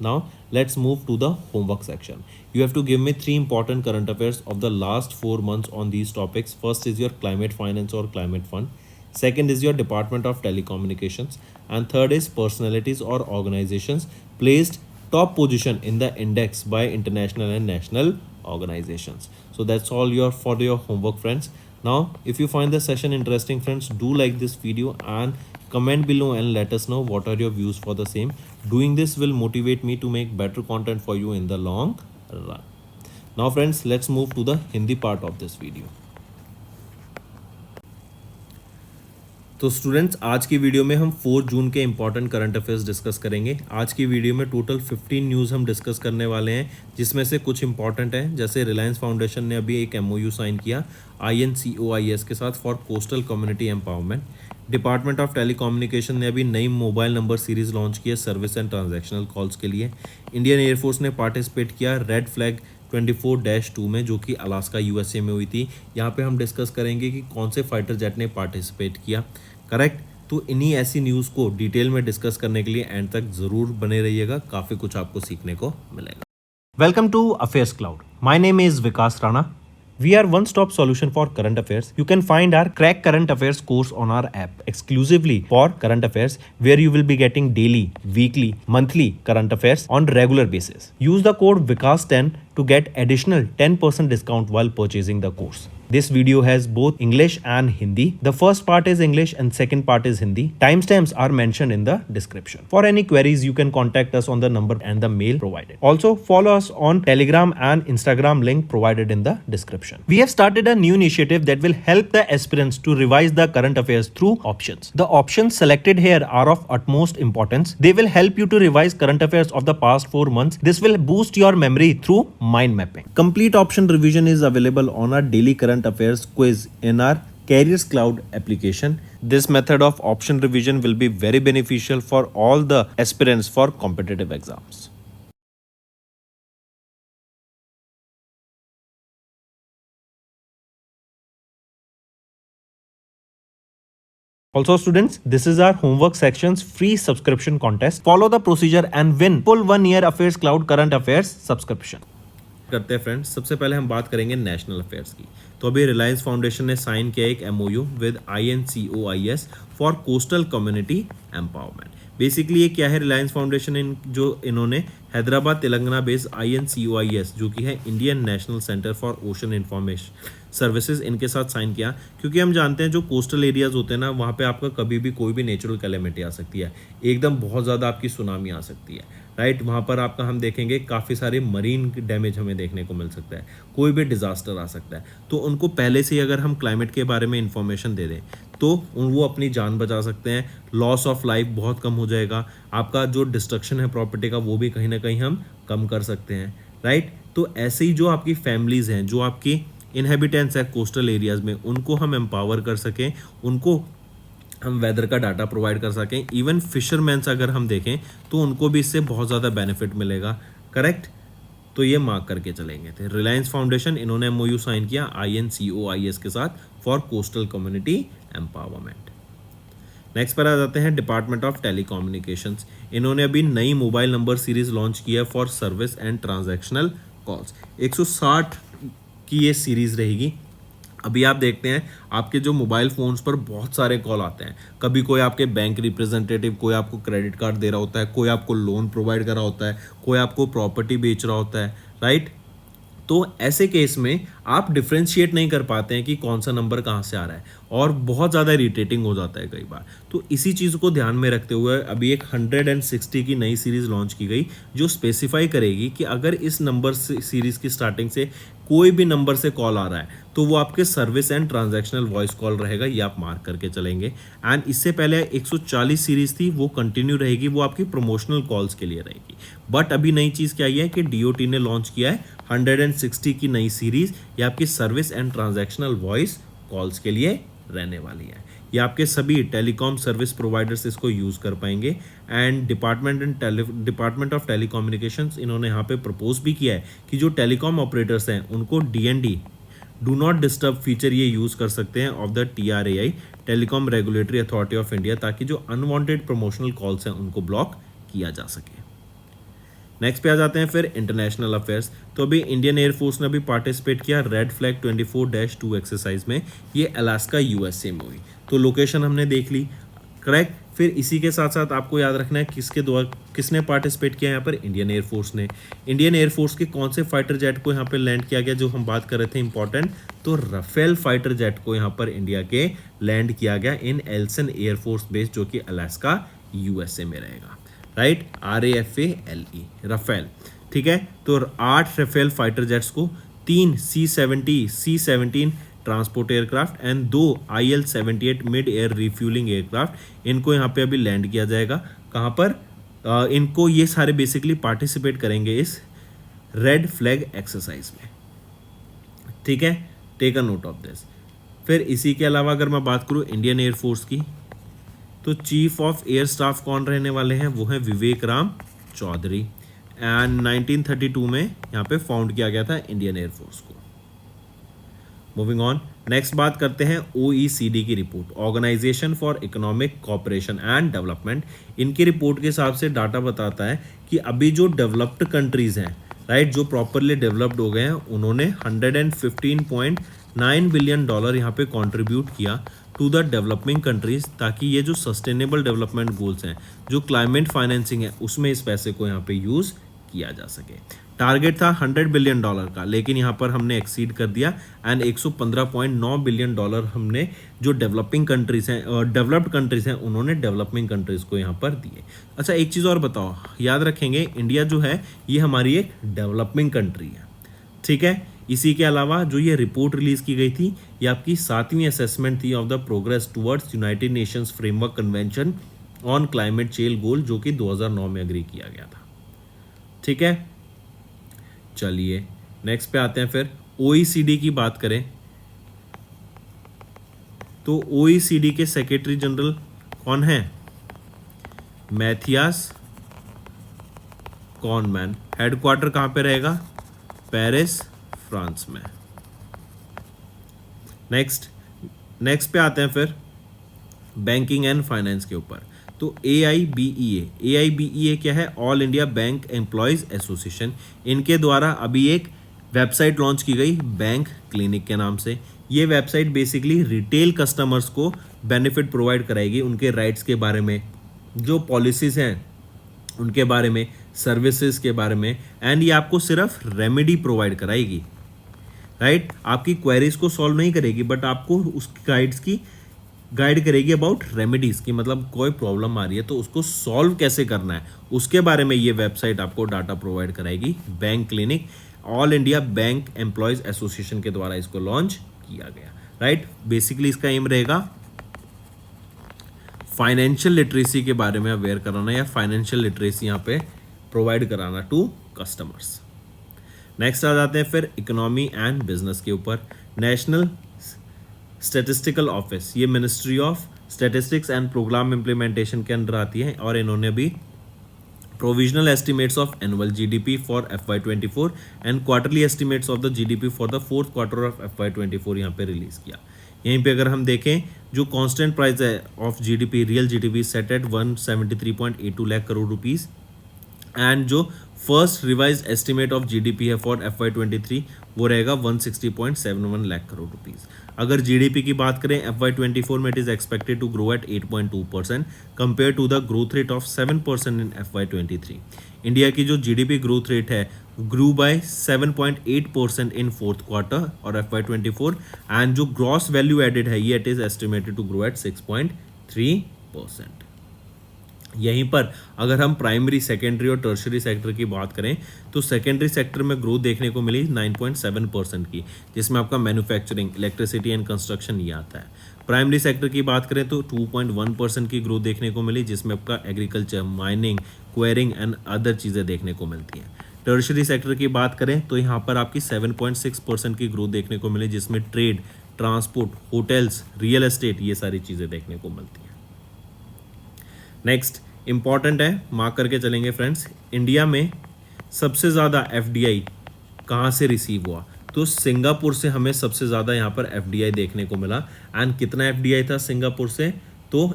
Now let's move to the homework section. You have to give me 3 important current affairs of the last 4 months on these topics. First is your climate finance or climate fund. Second is your Department of Telecommunications. And third is personalities or organizations placed top position in the index by international and national organizations. So that's all for your homework, friends. Now if you find the session interesting, friends, do like this video and comment below and let us know what are your views for the same. Doing this will motivate me to make better content for you in the long run. Now friends, let's move to the Hindi part of this video. तो students, आज की video में हम 4 जून के important current affairs discuss करेंगे. आज की video में टोटल 15 न्यूज़ हम डिस्कस करने वाले हैं, जिसमें से कुछ इंपॉर्टेंट हैं. जैसे रिलायंस फाउंडेशन ने अभी एक MOU साइन किया INCOIS के साथ for coastal community empowerment. Department of telecommunication ने अभी नई मोबाइल नंबर सीरीज़ लॉन्च की है सर्विस एंड ट्रांजैक्शनल कॉल्स के लिए. इंडियन एयरफोर्स ने पार्टिसिपेट किया रेड फ्लैग 24-2 में, जो कि अलास्का USA में हुई थी. यहाँ पे हम डिस्कस करेंगे कि कौन से फाइटर जेट ने पार्टिसिपेट किया. करेक्ट. तो इन्हीं ऐसी न्यूज़ को डिटेल में डिस्कस करने के लिए एंड तक ज़रूर बने रहिएगा, काफ़ी कुछ आपको सीखने को मिलेगा. Welcome to affairs cloud. My name is Vikas Rana. We are one-stop solution for current affairs. You can find our Crack Current Affairs course on our app exclusively for current affairs, where you will be getting daily, weekly, monthly current affairs on regular basis. Use the code VIKAS10 to get additional 10% discount while purchasing the course. This video has both English and Hindi. The first part is English and second part is Hindi. Timestamps are mentioned in the description. For any queries, you can contact us on the number and the mail provided. Also, follow us on Telegram and Instagram link provided in the description. We have started a new initiative that will help the aspirants to revise the current affairs through options. The options selected here are of utmost importance. They will help you to revise current affairs of the past 4 months. This will boost your memory through mind mapping. Complete option revision is available on our daily current affairs quiz in our Careers Cloud application. This method of option revision will be very beneficial for all the aspirants for competitive exams. Also students, this is our homework section's free subscription contest. Follow the procedure and win full 1 year Affairs Cloud current affairs subscription. करते हैं friends, सबसे पहले हम बात करेंगे national affairs की। तो अभी रिलायंस फाउंडेशन ने साइन किया एक MOU with INCOIS for coastal community empowerment. Basically ये क्या है, रिलायंस फाउंडेशन इन्होंने हैदराबाद तेलंगाना बेस्ड INCOIS जो कि है Indian national centre for ocean information services, इनके साथ साइन किया। क्योंकि हम जानते हैं जो कोस्टल एरियाज होते हैं ना, वहाँ पे आपका कभी भी कोई भी नेचुरल कैलेमिटी आ सकती है, एकदम बहुत ज़्यादा आपकी सुनामी आ सकती है, राइट। वहाँ पर आपका हम देखेंगे काफ़ी सारे मरीन डैमेज हमें देखने को मिल सकता है, कोई भी डिज़ास्टर आ सकता है। तो उनको पहले से ही अगर हम क्लाइमेट के बारे में इंफॉर्मेशन दे दें तो वो अपनी जान बचा सकते हैं। लॉस ऑफ लाइफ बहुत कम हो जाएगा, आपका जो डिस्ट्रक्शन है प्रॉपर्टी का वो भी कहीं ना कहीं हम कम कर सकते हैं, राइट। तो ऐसे ही जो आपकी फैमिलीज़ हैं, जो आपकी इनहेबिटेंट्स है कोस्टल एरियाज़ में, उनको हम एम्पावर कर सकें, उनको हम वेदर का डाटा प्रोवाइड कर सकें। इवन फिशरमैन्स अगर हम देखें तो उनको भी इससे बहुत ज़्यादा बेनिफिट मिलेगा, करेक्ट। तो ये मार्क करके चलेंगे थे। रिलायंस फाउंडेशन इन्होंने MOU साइन किया INCOIS के साथ for coastal community empowerment. Next पर आ जाते हैं डिपार्टमेंट ऑफ टेलीकम्युनिकेशंस। इन्होंने अभी नई मोबाइल नंबर सीरीज लॉन्च की है for service and transactional calls. 160 की ये सीरीज़ रहेगी। अभी आप देखते हैं आपके जो मोबाइल फ़ोन्स पर बहुत सारे कॉल आते हैं, कभी कोई आपके बैंक रिप्रेजेंटेटिव कोई आपको क्रेडिट कार्ड दे रहा होता है, कोई आपको लोन प्रोवाइड कर रहा होता है, कोई आपको प्रॉपर्टी बेच रहा होता है, राइट। तो ऐसे केस में आप डिफ्रेंशिएट नहीं कर पाते हैं कि कौन सा नंबर कहाँ से आ रहा है, और बहुत ज़्यादा इरिटेटिंग हो जाता है कई बार। तो इसी चीज़ को ध्यान में रखते हुए अभी एक 160 की नई सीरीज़ लॉन्च की गई, जो स्पेसिफाई करेगी कि अगर इस नंबर सीरीज़ की स्टार्टिंग से कोई भी नंबर से कॉल आ रहा है तो वो आपके service and transactional voice call रहेगा, ये आप मार्क करके चलेंगे। एंड इससे पहले 140 सीरीज़ थी, वो कंटिन्यू रहेगी, वो आपकी प्रमोशनल कॉल्स के लिए रहेगी। बट अभी नई चीज़ क्या आई है कि DOT ने लॉन्च किया है 160 की नई सीरीज़, ये आपकी service and transactional voice calls के लिए रहने वाली है। ये आपके सभी टेलीकॉम सर्विस प्रोवाइडर्स इसको यूज़ कर पाएंगे। एंड डिपार्टमेंट ऑफ टेलीकम्युनिकेशंस इन्होंने यहाँ पे प्रपोज भी किया है कि जो टेलीकॉम ऑपरेटर्स हैं उनको DND do not disturb feature ये यूज़ कर सकते हैं of the TRAI telecom regulatory authority of India, ताकि जो अनवांटेड प्रमोशनल कॉल्स हैं उनको ब्लॉक किया जा सके। नेक्स्ट पे आ जाते हैं फिर इंटरनेशनल अफेयर्स। तो अभी इंडियन एयरफोर्स ने भी पार्टिसिपेट किया रेड फ्लैग 24-2 एक्सरसाइज में, ये अलास्का USA में हुई। तो लोकेशन हमने देख ली, करेक्ट। फिर इसी के साथ साथ आपको याद रखना है किसने पार्टिसिपेट किया यहाँ पर, इंडियन एयरफोर्स ने। इंडियन एयरफोर्स के कौन से फाइटर जेट को यहाँ पर लैंड किया गया, जो हम बात कर रहे थे इंपॉर्टेंट, तो राफेल फाइटर जेट को यहाँ पर इंडिया के लैंड किया गया इन एल्सन एयरफोर्स बेस, जो कि अलास्का USA में रहेगा, राइट। RAFALE राफेल, ठीक है। तो 8 राफेल फाइटर जेट्स को, 3 C-17 transport aircraft and 2 IL-78 mid air refuelling aircraft, इनको यहाँ पे अभी लैंड किया जाएगा। कहाँ पर, इनको ये सारे बेसिकली पार्टिसिपेट करेंगे इस रेड फ्लैग एक्सरसाइज में, ठीक है। Take a note of this. फिर इसी के अलावा अगर मैं बात करूँ इंडियन एयरफोर्स की, तो चीफ ऑफ एयर स्टाफ कौन रहने वाले हैं, वो है विवेक राम चौधरी। एंड 1932 में यहाँ पे फाउंड किया गया था इंडियन एयरफोर्स को। मूविंग ऑन, नेक्स्ट बात करते हैं OECD की report, organisation for economic cooperation and development. इनकी रिपोर्ट के हिसाब से डाटा बताता है कि अभी जो डेवलप्ड कंट्रीज़ हैं, राइट, जो प्रॉपरली डेवलप्ड हो गए हैं उन्होंने 115.9 बिलियन डॉलर यहाँ पे कंट्रीब्यूट किया टू द डेवलपिंग कंट्रीज, ताकि ये जो सस्टेनेबल डेवलपमेंट गोल्स हैं, जो क्लाइमेट फाइनेंसिंग है, उसमें इस पैसे को यहाँ पे यूज़ किया जा सके। टारगेट था 100 बिलियन डॉलर का, लेकिन यहाँ पर हमने एक्सीड कर दिया एंड 115.9 बिलियन डॉलर हमने जो डेवलपिंग कंट्रीज हैं, डेवलप्ड कंट्रीज हैं, उन्होंने डेवलपिंग कंट्रीज को यहाँ पर दिए। अच्छा, एक चीज़ और बताओ, याद रखेंगे इंडिया जो है ये हमारी एक डेवलपिंग कंट्री है, ठीक है। इसी के अलावा जो ये रिपोर्ट रिलीज की गई थी, ये आपकी 7वीं असेसमेंट थी of the progress towards United Nations framework convention on climate change goal, जो कि 2009 में एग्री किया गया था, ठीक है। चलिए नेक्स्ट पे आते हैं। फिर OECD की बात करें तो OECD के सेक्रेटरी जनरल कौन है? Matthias conman. हेडक्वार्टर कहाँ पे रहेगा? पेरिस, फ्रांस में। नेक्स्ट पे आते हैं फिर बैंकिंग एंड फाइनेंस के ऊपर। तो AIBEA क्या है? All India bank employees association. इनके द्वारा अभी एक वेबसाइट लॉन्च की गई बैंक क्लिनिक के नाम से। ये वेबसाइट बेसिकली रिटेल कस्टमर्स को बेनिफिट प्रोवाइड कराएगी उनके राइट्स के बारे में, जो पॉलिसीज़ हैं उनके बारे में, सर्विसेज के बारे में, एंड ये आपको सिर्फ रेमेडी प्रोवाइड कराएगी, राइट। आपकी क्वेरीज को सॉल्व नहीं करेगी, बट आपको उस गाइड करेगी अबाउट रेमेडीज़ की, मतलब कोई प्रॉब्लम आ रही है तो उसको सॉल्व कैसे करना है उसके बारे में ये वेबसाइट आपको डाटा प्रोवाइड कराएगी। Bank clinic all India bank employees association के द्वारा इसको लॉन्च किया गया, राइट। बेसिकली इसका एम रहेगा फाइनेंशियल लिटरेसी के बारे में अवेयर कराना, या फाइनेंशियल लिटरेसी यहाँ पे प्रोवाइड कराना टू कस्टमर्स। नेक्स्ट आ जाते हैं फिर इकोनॉमी एंड बिजनेस के ऊपर। नेशनल स्टैटिस्टिकल ऑफिस, ये ministry of statistics and programme implementation के अंडर आती है, और इन्होंने भी provisional estimates of annual GDP for FY24 and quarterly estimates of the GDP for the 4th quarter of FY24 यहाँ पे रिलीज किया। यहीं पे अगर हम देखें, जो कांस्टेंट प्राइस है of GDP, real GDP set at 173.82 lakh crore rupees, and जो first revise estimate of GDP है फॉर FY23 वो रहेगा 160.71 लाख करोड़ रुपीस। अगर GDP की बात करें FY24 में, it is expected to grow at 8.2% compare to the growth rate of 7% in FY23। India की जो GDP ग्रोथ रेट है grew by 7.8% in 4th quarter और FY24, एंड जो ग्रॉस वैल्यू एडेड है ये it is estimated to grow at 6.3%। यहीं पर अगर हम प्राइमरी, सेकेंडरी और टर्शरी सेक्टर की बात करें तो सेकेंडरी सेक्टर में ग्रोथ देखने को मिली 9.7% की, जिसमें आपका मैन्युफैक्चरिंग, इलेक्ट्रिसिटी एंड कंस्ट्रक्शन ये आता है। प्राइमरी सेक्टर की बात करें तो 2.1% की ग्रोथ देखने को मिली, जिसमें आपका agriculture, mining, quarrying and other चीज़ें देखने को मिलती हैं। टर्शरी सेक्टर की बात करें तो यहाँ पर आपकी 7.6% की ग्रोथ देखने को मिली, जिसमें trade, transport, hotels, real estate ये सारी चीज़ें देखने को मिलती हैं। नेक्स्ट इंपॉर्टेंट है, मार्क करके चलेंगे फ्रेंड्स। इंडिया में सबसे ज़्यादा FDI कहाँ से रिसीव हुआ? तो सिंगापुर से हमें सबसे ज़्यादा यहाँ पर FDI देखने को मिला। एंड कितना FDI था सिंगापुर से? तो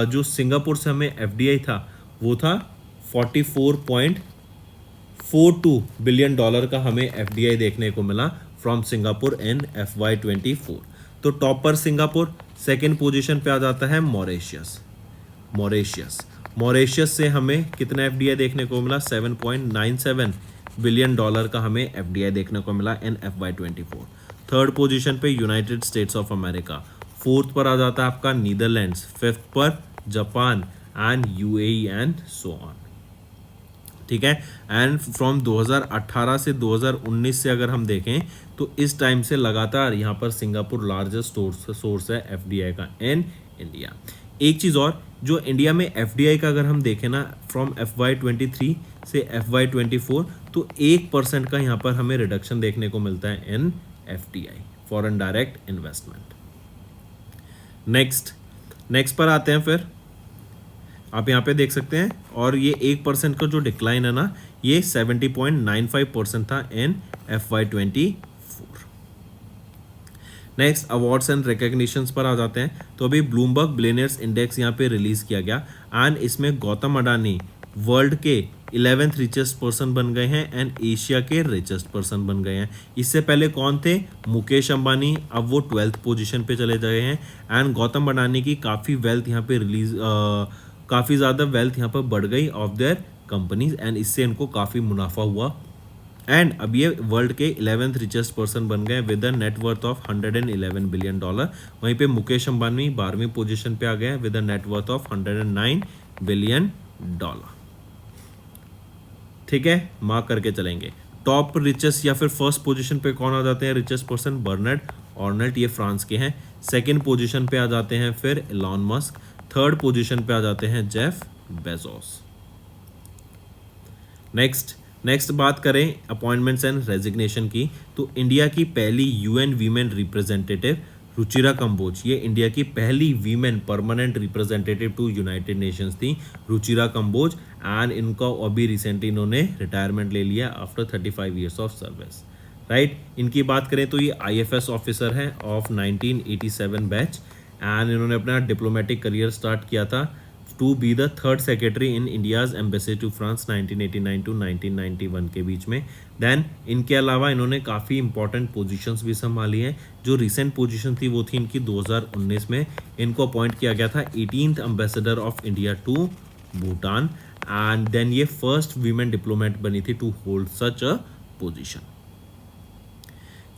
जो सिंगापुर से हमें FDI था वो था 44.42 बिलियन डॉलर का हमें FDI देखने को मिला फ्रॉम सिंगापुर इन FY24। तो टॉपर सिंगापुर, सेकेंड पोजीशन पे आ जाता है मॉरिशस से हमें कितना FDI देखने को मिला? 7.97 बिलियन डॉलर का हमें FDI देखने को मिला इन FY24। थर्ड पोजीशन पे United states of America, fourth पर आ जाता है आपका नीदरलैंड्स, फिफ्थ पर Japan and UAE and so on, ठीक है। एंड फ्रॉम 2018 से 2019 से अगर हम देखें तो इस टाइम से लगातार यहाँ पर सिंगापुर लार्जेस्ट सोर्स है FDI का इन इंडिया। एक चीज़ और, जो इंडिया में FDI का अगर हम देखें ना, फ्रॉम FY23 से FY24 तो 1% का यहाँ पर हमें रिडक्शन देखने को मिलता है इन FDI, foreign direct investment. Next पर आते हैं फिर, आप यहाँ पे देख सकते हैं, और ये 1% का जो डिक्लाइन है ना, ये 70.95% था इन FY24। Next awards and recognitions पर आ जाते हैं। तो अभी ब्लूमबर्ग बिलियनियर्स इंडेक्स यहाँ पे रिलीज़ किया गया, एंड इसमें गौतम अडानी वर्ल्ड के 11th रिचेस्ट पर्सन बन गए हैं एंड एशिया के रिचेस्ट पर्सन बन गए हैं। इससे पहले कौन थे? मुकेश अंबानी, अब वो 12th पोजीशन पे चले गए हैं एंड गौतम अडानी की काफ़ी वेल्थ यहाँ पे काफ़ी ज़्यादा वेल्थ यहाँ पर बढ़ गई ऑफ देयर कंपनीज एंड इससे इनको काफ़ी मुनाफा हुआ एंड अब ये वर्ल्ड के 11th रिचेस्ट पर्सन बन गए with a net worth of $111 billion. वहीं पे मुकेश अंबानी 12वीं पोजीशन पे आ गए with a net worth of $109 billion. ठीक है, मार्क करके चलेंगे। टॉप रिचेस्ट या फिर फर्स्ट पोजीशन पे कौन आ जाते हैं रिचेस्ट पर्सन? बर्नार्ड अर्नल्ट, ये फ्रांस के हैं। सेकंड पोजीशन पे आ जाते हैं फिर एलॉन मस्क। थर्ड पोजीशन पे आ जाते हैं जेफ बेजोस। नेक्स्ट बात करें अपॉइंटमेंट्स एंड रेजिग्नेशन की, तो इंडिया की पहली UN women representative Ruchira Kamboj, ये इंडिया की पहली women permanent representative to United Nations थी रुचिरा कंबोज एंड इनका अभी रिसेंटली इन्होंने रिटायरमेंट ले लिया after 35 years of service. Right, इनकी बात करें तो ये IFS ऑफिसर है ऑफ 1987 बैच एंड इन्होंने अपना डिप्लोमेटिक करियर स्टार्ट किया था to be the third secretary in India's embassy to France 1989 to 1991 के बीच में। देन इनके अलावा इन्होंने काफ़ी इंपॉर्टेंट पोजीशंस भी संभाली हैं। जो रिसेंट पोजीशन थी वो थी इनकी 2019 में, इनको अपॉइंट किया गया था 18th ambassador of India to Bhutan and then ये फर्स्ट वीमेन डिप्लोमेट बनी थी to hold such a position.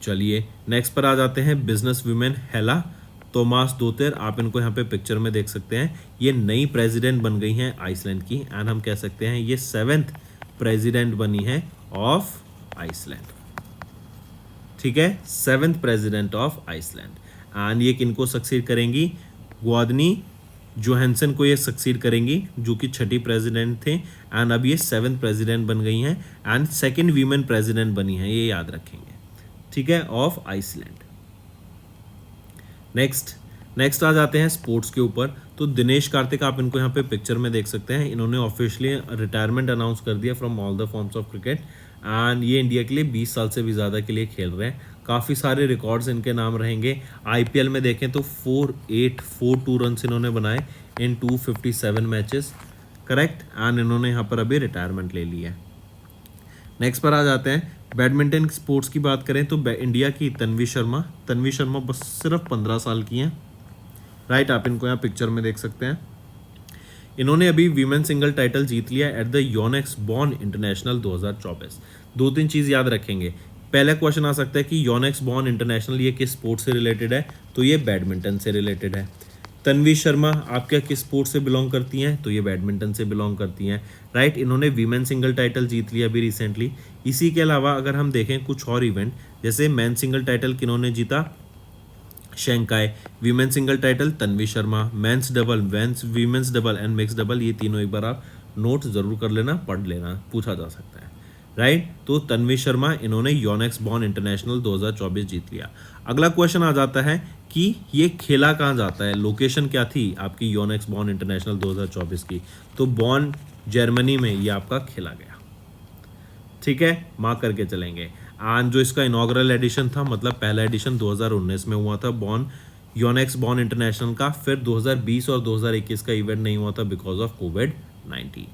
चलिए नेक्स्ट पर आ जाते हैं business women Halla Tomasdottir, आप इनको यहाँ पे पिक्चर में देख सकते हैं। ये नई प्रेसिडेंट बन गई हैं आइसलैंड की एंड हम कह सकते हैं ये 7th प्रेसिडेंट बनी है ऑफ आइसलैंड। ठीक है, 7th president of Iceland and ये किनको सक्सीड करेंगी? ग्वादनी जोहानसन को ये सक्सीड करेंगी जो कि 6ठी प्रेसिडेंट थे एंड अब ये 7th प्रेसिडेंट बन गई हैं एंड सेकेंड वीमेन प्रेसिडेंट बनी हैं, ये याद रखेंगे। ठीक है, ऑफ आइसलैंड। नेक्स्ट आ जाते हैं स्पोर्ट्स के ऊपर, तो दिनेश कार्तिक आप इनको यहाँ पे पिक्चर में देख सकते हैं। इन्होंने ऑफिशियली रिटायरमेंट अनाउंस कर दिया from all the forms of cricket and ये इंडिया के लिए 20 साल से भी ज़्यादा के लिए खेल रहे हैं। काफ़ी सारे रिकॉर्ड्स इनके नाम रहेंगे। IPL में देखें तो 442 रन इन्होंने बनाए इन 257 मैचेस, करेक्ट, एंड इन्होंने यहाँ पर अभी रिटायरमेंट ले लिया है। नेक्स्ट पर आ जाते हैं बैडमिंटन स्पोर्ट्स की बात करें तो इंडिया की तन्वी शर्मा बस सिर्फ 15 साल की हैं। राइट, आप इनको यहाँ पिक्चर में देख सकते हैं। इन्होंने अभी वीमेन सिंगल टाइटल जीत लिया at the Yonex born international 2024। 2-3 चीज़ याद रखेंगे। पहला क्वेश्चन आ सकता है कि योनेक्स बॉर्न इंटरनेशनल ये किस स्पोर्ट से रिलेटेड है, तो ये बैडमिंटन से रिलेटेड है। तन्वी शर्मा आप क्या किस स्पोर्ट से बिलोंग करती हैं, तो ये बैडमिंटन से बिलोंग करती हैं। राइट, इन्होंने वीमेन सिंगल टाइटल जीत लिया अभी रिसेंटली। इसी के अलावा अगर हम देखें कुछ और इवेंट, जैसे मैन सिंगल टाइटल किन्होंने जीता? Shanghai. Women single title Tanvi Sharma. Men's double, women's double and mix double, ये तीनों एक बार आप नोट जरूर कर लेना, पढ़ लेना, पूछा जा सकता है। राइट, तो तन्वी शर्मा इन्होंने योनेक्स बॉर्न इंटरनेशनल 2024 जीत लिया। अगला क्वेश्चन आ जाता है कि ये खेला कहाँ जाता है, लोकेशन क्या थी आपकी योनेक्स बॉर्न इंटरनेशनल 2024 की, तो बॉर्न जर्मनी में ये आपका खेला गया। ठीक है, मार्क करके चलेंगे। एंड जो इसका इनॉग्रल एडिशन था, मतलब पहला एडिशन 2019 में हुआ था योनेक्स बॉर्न इंटरनेशनल का। फिर 2020 और 2021 का इवेंट नहीं हुआ था बिकॉज ऑफ कोविड-19।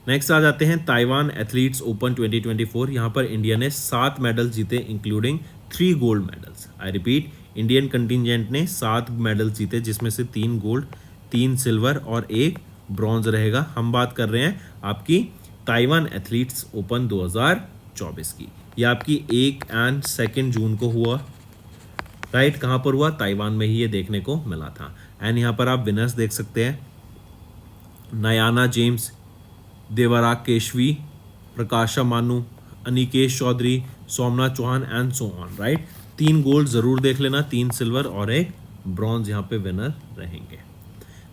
नेक्स्ट आ जाते हैं ताइवान एथलीट्स ओपन 2024। यहाँ पर इंडिया ने 7 मेडल जीते including 3 gold medals. I repeat, Indian contingent ने 7 मेडल्स जीते जिसमें से 3 गोल्ड, 3 सिल्वर और 1 ब्रॉन्ज रहेगा। हम बात कर रहे हैं आपकी ताइवान एथलीट्स ओपन 2024 की। ये आपकी 1 और 2 जून को हुआ। राइट, कहाँ पर हुआ? ताइवान में ही ये देखने को मिला था। एंड यहाँ पर आप विनर्स देख सकते हैं, Nayana James, Devrag Keshavi, Prakasha Manu, Anikesh Chaudhary, Somnath Chauhan and so on. Right, 3 gold जरूर देख लेना, 3 सिल्वर और 1 ब्रॉन्ज यहाँ पे विनर रहेंगे।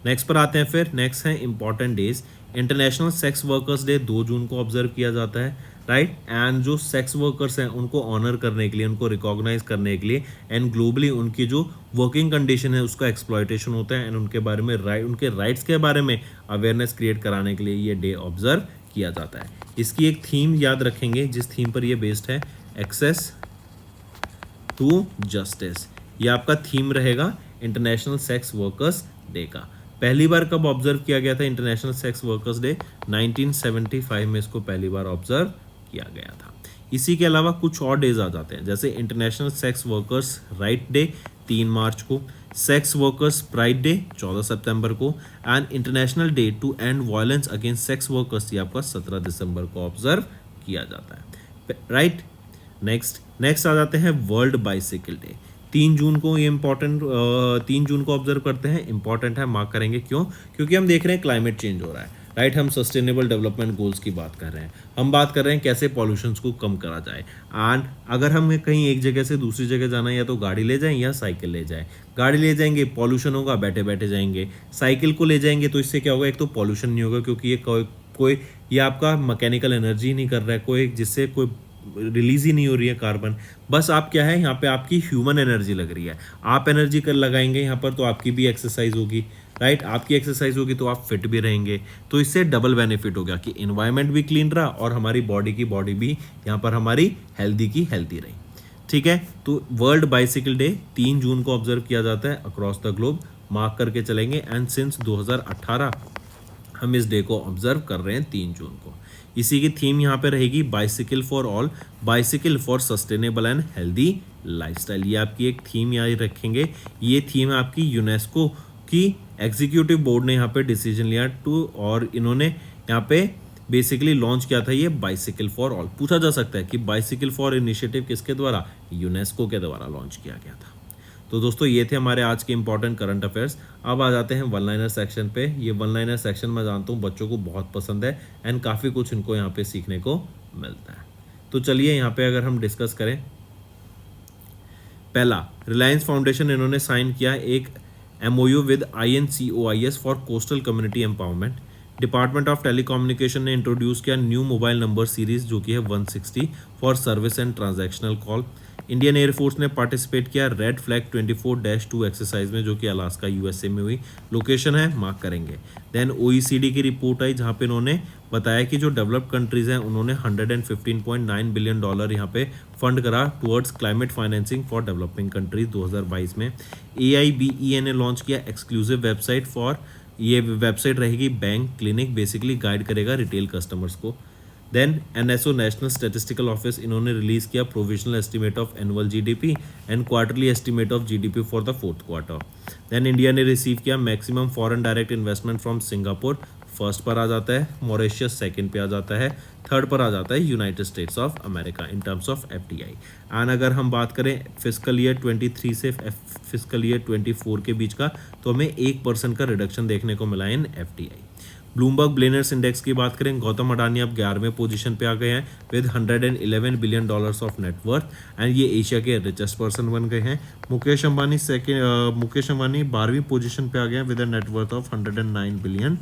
नेक्स्ट पर आते हैं। फिर नेक्स्ट है important days. International sex workers day 2 जून को ऑब्जर्व किया जाता है। राइट, एंड जो सेक्स वर्कर्स हैं उनको ऑनर करने के लिए, उनको रिकॉग्नाइज करने के लिए एंड ग्लोबली उनकी जो वर्किंग कंडीशन है उसका एक्सप्लॉयटेशन होता है एंड उनके बारे में उनके राइट्स के बारे में अवेयरनेस क्रिएट कराने के लिए ये डे ऑब्जर्व किया जाता है। इसकी एक थीम याद रखेंगे जिस थीम पर ये बेस्ड है, एक्सेस टू जस्टिस। ये आपका थीम रहेगा इंटरनेशनल सेक्स वर्कर्स डे का। पहली बार कब ऑब्जर्व किया गया था इंटरनेशनल सेक्स वर्कर्स डे? 1975 में इसको पहली बार ऑब्जर्व किया गया था। इसी के अलावा कुछ और डेज आ जाते हैं, जैसे international sex workers right day 3 March को, सेक्स वर्कर्स प्राइड डे 14 सितंबर को, and international day to end violence against sex workers ये आपका 17 दिसंबर को ऑब्जर्व किया जाता है, राइट। नेक्स्ट आ जाते हैं वर्ल्ड बाइसिकल डे 3 जून को। ये इंपॉर्टेंट 3 जून को ऑब्जर्व करते हैं, इंपॉर्टेंट है, मार्क करेंगे। क्यों? क्योंकि हम देख रहे हैं क्लाइमेट चेंज हो रहा है, राइट। हम सस्टेनेबल डेवलपमेंट गोल्स की बात कर रहे हैं, हम बात कर रहे हैं कैसे पॉल्यूशन को कम करा जाए। एंड अगर हमें कहीं एक जगह से दूसरी जगह जाना है, या तो गाड़ी ले जाएं या साइकिल ले जाएं। गाड़ी ले जाएंगे पॉल्यूशन होगा, बैठे बैठे जाएंगे। साइकिल को ले जाएंगे तो इससे क्या होगा, एक तो पॉल्यूशन नहीं होगा, क्योंकि ये आपका मैकेनिकल एनर्जी नहीं कर रहा है कोई, जिससे कोई रिलीज ही नहीं हो रही है कार्बन। बस आप क्या है, यहाँ पे आपकी ह्यूमन एनर्जी लग रही है। आप एनर्जी कर लगाएंगे यहाँ पर तो आपकी भी एक्सरसाइज होगी, राइट। आपकी एक्सरसाइज होगी तो आप फिट भी रहेंगे, तो इससे डबल बेनिफिट हो गया कि इन्वायरमेंट भी क्लीन रहा और हमारी बॉडी भी यहाँ पर हमारी हेल्दी रही, ठीक है। तो वर्ल्ड बाइसिकल डे 3 जून को ऑब्जर्व किया जाता है अक्रॉस द ग्लोब, मार्क करके चलेंगे। एंड सिंस 2018 हम इस डे को ऑब्जर्व कर रहे हैं 3 जून को। इसी की थीम यहाँ पे रहेगी bicycle for all, bicycle for sustainable and healthy lifestyle. ये आपकी एक थीम यहाँ रखेंगे। ये थीम है आपकी यूनेस्को की एग्जीक्यूटिव बोर्ड ने यहाँ पे डिसीजन लिया और इन्होंने यहाँ पे बेसिकली लॉन्च किया था ये बाइसिकल फॉर ऑल। पूछा जा सकता है कि बाइसिकल फॉर इनिशिएटिव किसके द्वारा? यूनेस्को के द्वारा लॉन्च किया गया था। तो दोस्तों ये थे हमारे आज के इंपॉर्टेंट करंट अफेयर्स। अब आ जाते हैं वन लाइनर सेक्शन पे। ये वन लाइनर सेक्शन मैं जानता हूँ बच्चों को बहुत पसंद है एंड काफ़ी कुछ इनको यहाँ पे सीखने को मिलता है। तो चलिए यहाँ पे अगर हम डिस्कस करें, पहला, रिलायंस फाउंडेशन इन्होंने साइन किया एक MOU with INCOIS for coastal community empowerment. Department of telecommunication ने इंट्रोड्यूस किया न्यू मोबाइल नंबर सीरीज जो कि है 160 for service and transactional call. Indian air force ने पार्टिसिपेट किया रेड फ्लैग 24-2 एक्सरसाइज में जो कि अलास्का USA में हुई। लोकेशन है, मार्क करेंगे। देन OECD की रिपोर्ट आई जहाँ पे इन्होंने बताया कि जो डेवलप्ड कंट्रीज हैं उन्होंने $115.9 बिलियन यहाँ पे फंड करा towards climate financing for developing countries 2022 में। AIBEA ने लॉन्च किया एक्सक्लूसिव वेबसाइट फॉर, ये वेबसाइट रहेगी बैंक क्लिनिक, बेसिकली गाइड करेगा रिटेल कस्टमर्स को। Then NSO national statistical office इन्होंने रिलीज किया provisional estimate of annual GDP and quarterly estimate of GDP for the 4th quarter. Then India ने receive किया maximum foreign direct investment from Singapore, first पर आ जाता है, Mauritius second पे आ जाता है, थर्ड पर आ जाता है United states of America in terms of FDI। And अगर हम बात करें फिस्कल ईयर 23 से फिस्कल ईयर 24 के बीच का, तो हमें 1% का रिडक्शन देखने को मिला इन FDI। ब्लूमबर्ग बिलियनर्स इंडेक्स की बात करें, गौतम अडानी अब 11वें पोजीशन पे आ गए हैं with $111 billion of net worth and ये एशिया के रिचेस्ट पर्सन बन गए हैं। मुकेश अंबानी 12वीं पोजीशन पे आ गए हैं with a net worth of $109 billion.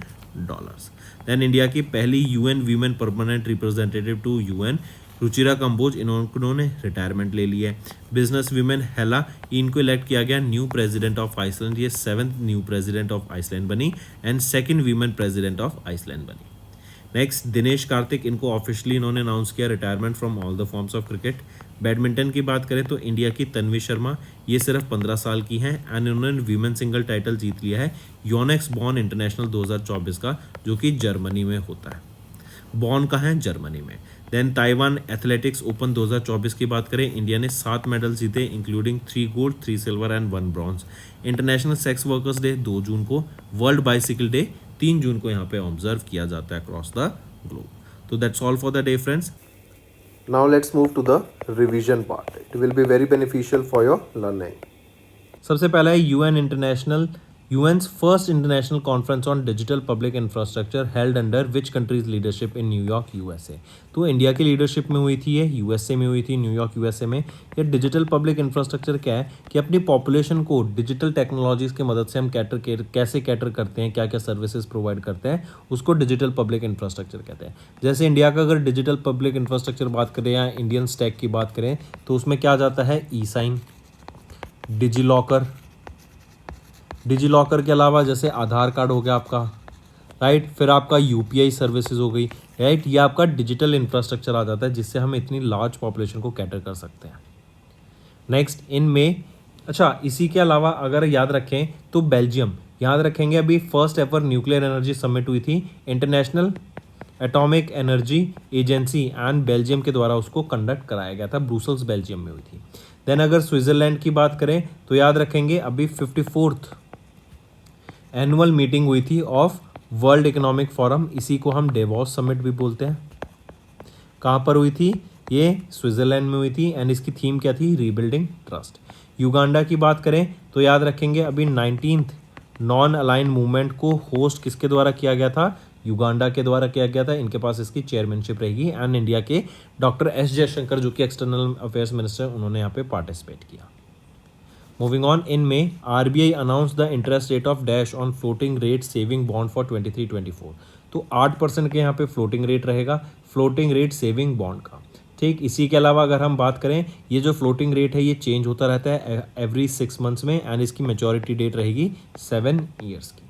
Then India की पहली UN women permanent representative to UN Ruchira Kamboj, इन्होंने रिटायरमेंट ले लिया है। बिजनेस वीमेन हेला, इनको इलेक्ट किया गया न्यू प्रेसिडेंट ऑफ आइसलैंड, ये 7th new president of Iceland बनी and 2nd women president of Iceland बनी। नेक्स्ट, दिनेश कार्तिक, इनको ऑफिशियली इन्होंने अनाउंस किया retirement from all the forms of cricket. Badminton की बात करें तो इंडिया की तन्वी शर्मा, ये सिर्फ 15 साल की हैं एंड इन्होंने वीमेन सिंगल टाइटल जीत लिया है योनेक्स बॉर्न इंटरनेशनल 2024 का, जो कि जर्मनी में होता है। बॉर्न कहाँ है? जर्मनी में। देन ताइवान एथलेटिक्स ओपन 2024 की बात करें, इंडिया ने 7 मेडल जीते including 3 gold 3 silver and 1 bronze. International sex workers day 2 जून को, वर्ल्ड बाइसिकल डे 3 जून को यहाँ पे ऑब्जर्व किया जाता है अक्रॉस द ग्लोब। तो that's all for the day friends. Now let's move to the revision part. It will be very beneficial for your learning. सबसे पहला है UN's first international conference on digital public infrastructure held under which country's leadership in New York, USA। तो India की leadership में हुई थी ये, USA में हुई थी, न्यूयॉर्क USA में। ये डिजिटल पब्लिक इंफ्रास्ट्रक्चर क्या है कि अपनी पॉपुलेशन को डिजिटल टेक्नोलॉजीज़ की मदद से हम कैसे कैटर करते हैं, क्या क्या सर्विसेज प्रोवाइड करते हैं, उसको डिजिटल पब्लिक इंफ्रास्ट्रक्चर कहते हैं। जैसे इंडिया का अगर डिजिटल पब्लिक इंफ्रास्ट्रक्चर बात करें या इंडियन स्टैक की बात करें तो उसमें क्या जाता है? E-साइन, डिजी लॉकर के अलावा जैसे आधार कार्ड हो गया आपका, राइट, फिर आपका UPI सर्विसेज हो गई, राइट। ये आपका डिजिटल इंफ्रास्ट्रक्चर आ जाता है जिससे हम इतनी लार्ज पॉपुलेशन को कैटर कर सकते हैं। नेक्स्ट, इनमें अच्छा, इसी के अलावा अगर याद रखें तो बेल्जियम याद रखेंगे अभी first ever nuclear energy summit हुई थी, international atomic energy agency and Belgium के द्वारा उसको कंडक्ट कराया गया था, ब्रुसल्स बेल्जियम में हुई थी। देन अगर स्विट्जरलैंड की बात करें तो याद रखेंगे अभी 54th एनुअल मीटिंग हुई थी ऑफ वर्ल्ड इकोनॉमिक फोरम, इसी को हम डेवॉस समिट भी बोलते हैं। कहाँ पर हुई थी? ये स्विट्जरलैंड में हुई थी एंड इसकी थीम क्या थी? Rebuilding trust. युगांडा की बात करें तो याद रखेंगे अभी 19th नॉन अलाइन मूवमेंट को होस्ट किसके द्वारा किया गया था? युगांडा के द्वारा किया गया था। इनके पास इसकी चेयरमैनशिप रहेगी एंड इंडिया के डॉक्टर एस जयशंकर जो कि एक्सटर्नल अफेयर्स मिनिस्टर, उन्होंने यहाँ पे पार्टिसिपेट किया। Moving on, in May, RBI announced the interest rate of dash on floating rate saving bond for 23-24। तो 8% के यहाँ पे फ्लोटिंग रेट रहेगा, फ्लोटिंग रेट सेविंग बॉन्ड का। ठीक, इसी के अलावा अगर हम बात करें, ये जो फ्लोटिंग रेट है ये चेंज होता रहता है एवरी 6 मंथ्स में एंड इसकी मैच्योरिटी डेट रहेगी 7 ईयर्स की।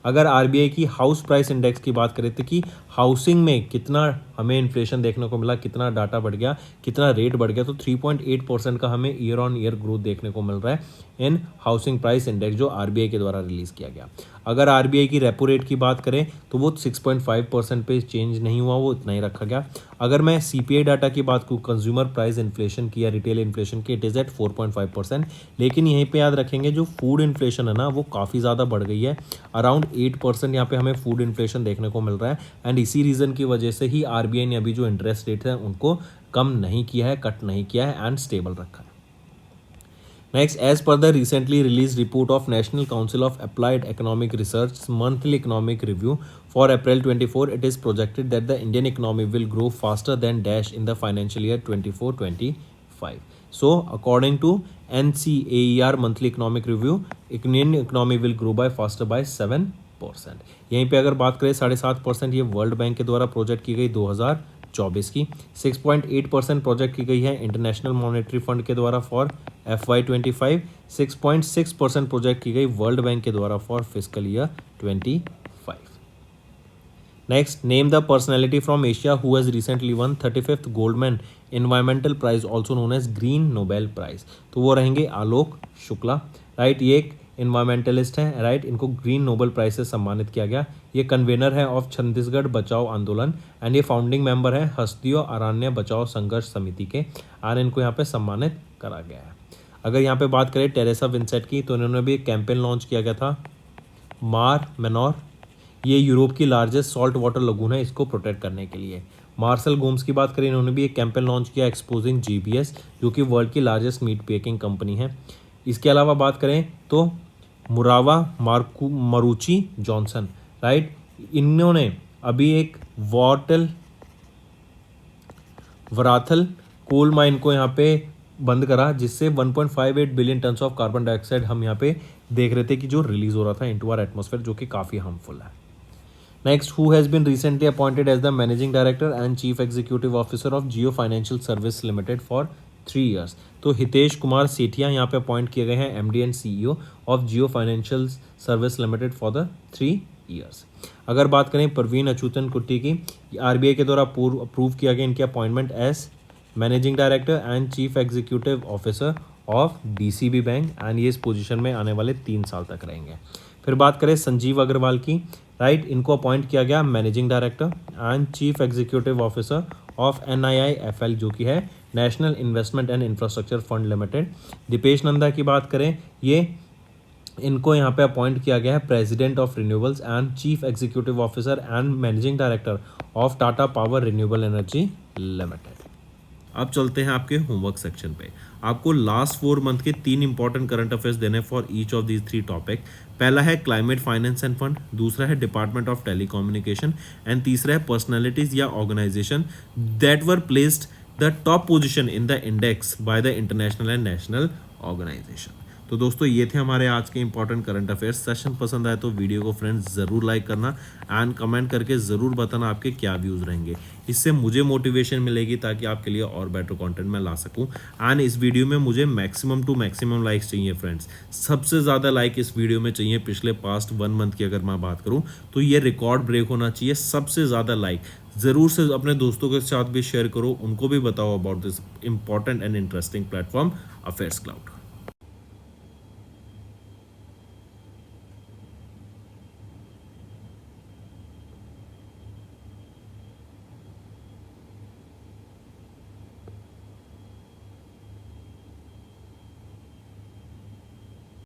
अगर आरबीआई की हाउस प्राइस इंडेक्स की बात करें तो कि हाउसिंग में कितना हमें इन्फ्लेशन देखने को मिला, कितना डाटा बढ़ गया, कितना रेट बढ़ गया, तो 3.8% का हमें ईयर ऑन ईयर ग्रोथ देखने को मिल रहा है इन हाउसिंग प्राइस इंडेक्स जो आरबीआई के द्वारा रिलीज किया गया। अगर आरबीआई की रेपो रेट की बात करें तो वो 6.5% पे चेंज नहीं हुआ, वो इतना ही रखा गया। अगर मैं सीपीआई डाटा की बात करूँ, कंज्यूमर प्राइस इन्फ्लेशन की या रिटेल इन्फ्लेशन की, इट इज़ एट 4.5%। लेकिन यहीं पे याद रखेंगे जो फूड इन्फ्लेशन है ना वो काफ़ी ज़्यादा बढ़ गई है, अराउंड 8% यहाँ पे हमें फूड इन्फ्लेशन देखने को मिल रहा है एंड इसी रीज़न की वजह से ही आरबीआई ने अभी जो इंटरेस्ट रेट है उनको कम नहीं किया है, कट नहीं किया है एंड स्टेबल रखा है। Next, as per the recently released report of National Council of Applied Economic Research's monthly economic review for April 24, it is projected that the Indian economy will grow faster than dash in the financial year 24-25. So, according to NCAER monthly economic review, Indian economy will grow by faster by 7%. यहीं पे अगर बात करें 7.5%, ये world bank के द्वारा project की गई 2024 की। 6.8% प्रोजेक्ट की गई है इंटरनेशनल मॉनेटरी फंड के द्वारा फॉर FY25। 6.6% प्रोजेक्ट की गई वर्ल्ड बैंक के द्वारा for fiscal year 25। Next, name the personality from Asia who has recently won 35th Goldman environmental prize also known as green Nobel prize. तो वो रहेंगे Alok Shukla, right. ये एक इन्वायरमेंटलिस्ट हैं, राइट। इनको ग्रीन नोबेल प्राइज से सम्मानित किया गया। ये कन्वेनर है ऑफ छत्तीसगढ़ बचाओ आंदोलन एंड ये फाउंडिंग मेंबर है हस्तियों अरण्य बचाओ संघर्ष समिति के और इनको यहाँ पे सम्मानित करा गया है। अगर यहाँ पे बात करें टेरेसा विंसेंट की, तो इन्होंने भी एक कैंपेन लॉन्च किया गया था, मार मेनोर। ये यूरोप की लार्जेस्ट सॉल्ट वाटर लगून है, इसको प्रोटेक्ट करने के लिए। मार्शल गोम्स की बात करें, इन्होंने भी एक कैंपेन लॉन्च किया एक्सपोजिंग जीबीएस, जो कि वर्ल्ड की लार्जेस्ट मीट पेकिंग कंपनी है। इसके अलावा बात करें तो मुरावा मरुची जॉनसन, राइट। इन्होंने अभी एक वराथल कोल माइन को यहाँ पे बंद करा, जिससे 1.58 billion tonne of carbon dioxide हम यहाँ पे देख रहे थे कि जो रिलीज हो रहा था इनटू आवर एटमॉस्फेयर, जो कि काफ़ी हार्मफुल है। Next, who has been recently appointed as the managing director and chief executive officer of Jio financial service limited for 3 years. तो हितेश कुमार सेठिया यहाँ पे अपॉइंट किए गए हैं MD and CEO of Jio financial service limited for the 3 years. अगर बात करें परवीन अच्युतन कुट्टी की, आरबीआई के द्वारा अप्रूव किया गया इनकी appointment as managing director and chief executive officer of DCB bank and ये इस पोजीशन में आने वाले 3 साल तक रहेंगे। फिर बात करें संजीव अग्रवाल की, राइट। इनको अपॉइंट किया गया managing director and chief executive officer of NIIFL, जो कि है national investment and infrastructure fund limited. Deepesh Nanda की बात करें, ये इनको यहाँ पे अपॉइंट किया गया है president of renewables and chief executive officer and managing director of Tata power renewable energy limited. अब चलते हैं आपके होमवर्क सेक्शन पे। आपको लास्ट 4 मंथ के 3 इंपॉर्टेंट करंट अफेयर्स देने for each of these 3 topic. पहला है क्लाइमेट फाइनेंस एंड फंड, दूसरा है डिपार्टमेंट ऑफ टेलीकम्युनिकेशन एंड तीसरा है पर्सनैलिटीज या organisation that were placed the top position in the index by the international and national organisation. तो दोस्तों ये थे हमारे आज के इंपॉर्टेंट करंट अफेयर्स। सेशन पसंद आए तो वीडियो को फ्रेंड्स ज़रूर लाइक करना एंड कमेंट करके ज़रूर बताना आपके क्या व्यूज़ रहेंगे। इससे मुझे मोटिवेशन मिलेगी ताकि आपके लिए और बेटर कंटेंट मैं ला सकूं। एंड इस वीडियो में मुझे मैक्सिमम टू मैक्सिमम लाइक्स चाहिए फ्रेंड्स। सबसे ज़्यादा लाइक इस वीडियो में चाहिए पिछले पास्ट 1 मंथ की अगर मैं बात करूँ तो ये रिकॉर्ड ब्रेक होना चाहिए। सबसे ज़्यादा लाइक ज़रूर से अपने दोस्तों के साथ भी शेयर करो, उनको भी बताओ about this important and interesting platform affairs cloud.